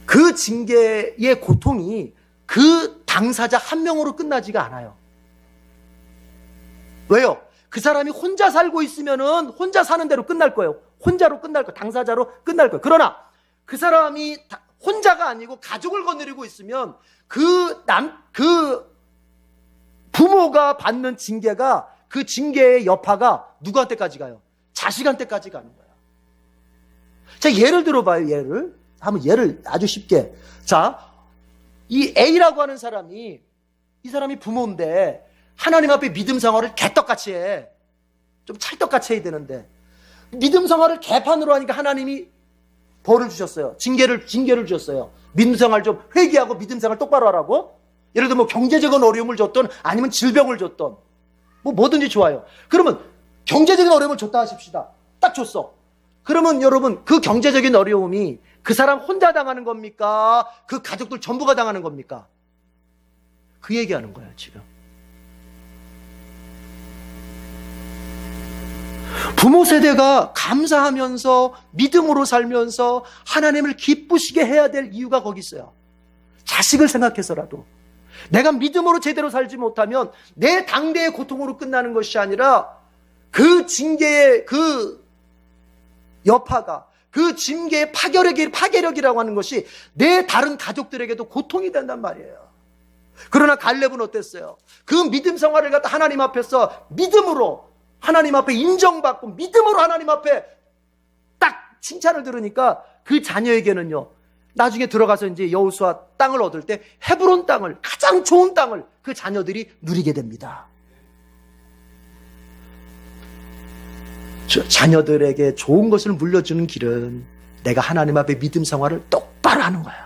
그 징계의 고통이 그 당사자 한 명으로 끝나지가 않아요. 왜요? 그 사람이 혼자 살고 있으면은 혼자 사는 대로 끝날 거예요. 혼자로 끝날 거예요. 당사자로 끝날 거예요. 그러나 그 사람이 혼자가 아니고 가족을 거느리고 있으면 그 부모가 받는 징계가, 그 징계의 여파가 누구한테까지 가요? 자식한테까지 가는 거예요. 자, 예를 들어봐요. 예를 아주 쉽게. 자, 이 A라고 하는 사람이, 이 사람이 부모인데 하나님 앞에 믿음 생활을 개떡같이 해. 좀 찰떡같이 해야 되는데 믿음 생활을 개판으로 하니까 하나님이 벌을 주셨어요. 징계를 주셨어요. 믿음 생활 좀 회개하고 믿음 생활 똑바로 하라고. 예를 들어 뭐 경제적인 어려움을 줬던 아니면 질병을 줬던 뭐 뭐든지 좋아요. 그러면 경제적인 어려움을 줬다 하십시다. 딱 줬어. 그러면 여러분 그 경제적인 어려움이 그 사람 혼자 당하는 겁니까? 그 가족들 전부가 당하는 겁니까? 그 얘기하는 거예요 지금. 부모 세대가 감사하면서 믿음으로 살면서 하나님을 기쁘시게 해야 될 이유가 거기 있어요. 자식을 생각해서라도 내가 믿음으로 제대로 살지 못하면 내 당대의 고통으로 끝나는 것이 아니라 그 징계의 그 여파가 그 징계의 파괴력이라고 하는 것이 내 다른 가족들에게도 고통이 된단 말이에요. 그러나 갈렙은 어땠어요? 그 믿음 생활을 갖다 하나님 앞에서 믿음으로 하나님 앞에 인정받고 믿음으로 하나님 앞에 딱 칭찬을 들으니까 그 자녀에게는요 나중에 들어가서 이제 여호수아 땅을 얻을 때 헤브론 땅을 가장 좋은 땅을 그 자녀들이 누리게 됩니다. 자녀들에게 좋은 것을 물려주는 길은 내가 하나님 앞에 믿음 생활을 똑바로 하는 거예요.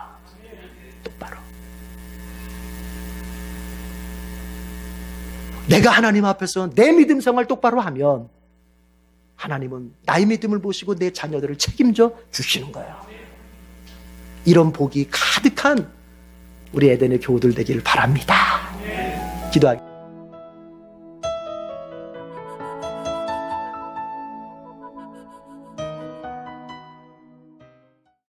똑바로. 내가 하나님 앞에서 내 믿음 생활 똑바로 하면 하나님은 나의 믿음을 보시고 내 자녀들을 책임져 주시는 거예요. 이런 복이 가득한 우리 에덴의 교우들 되기를 바랍니다. 기도할게요.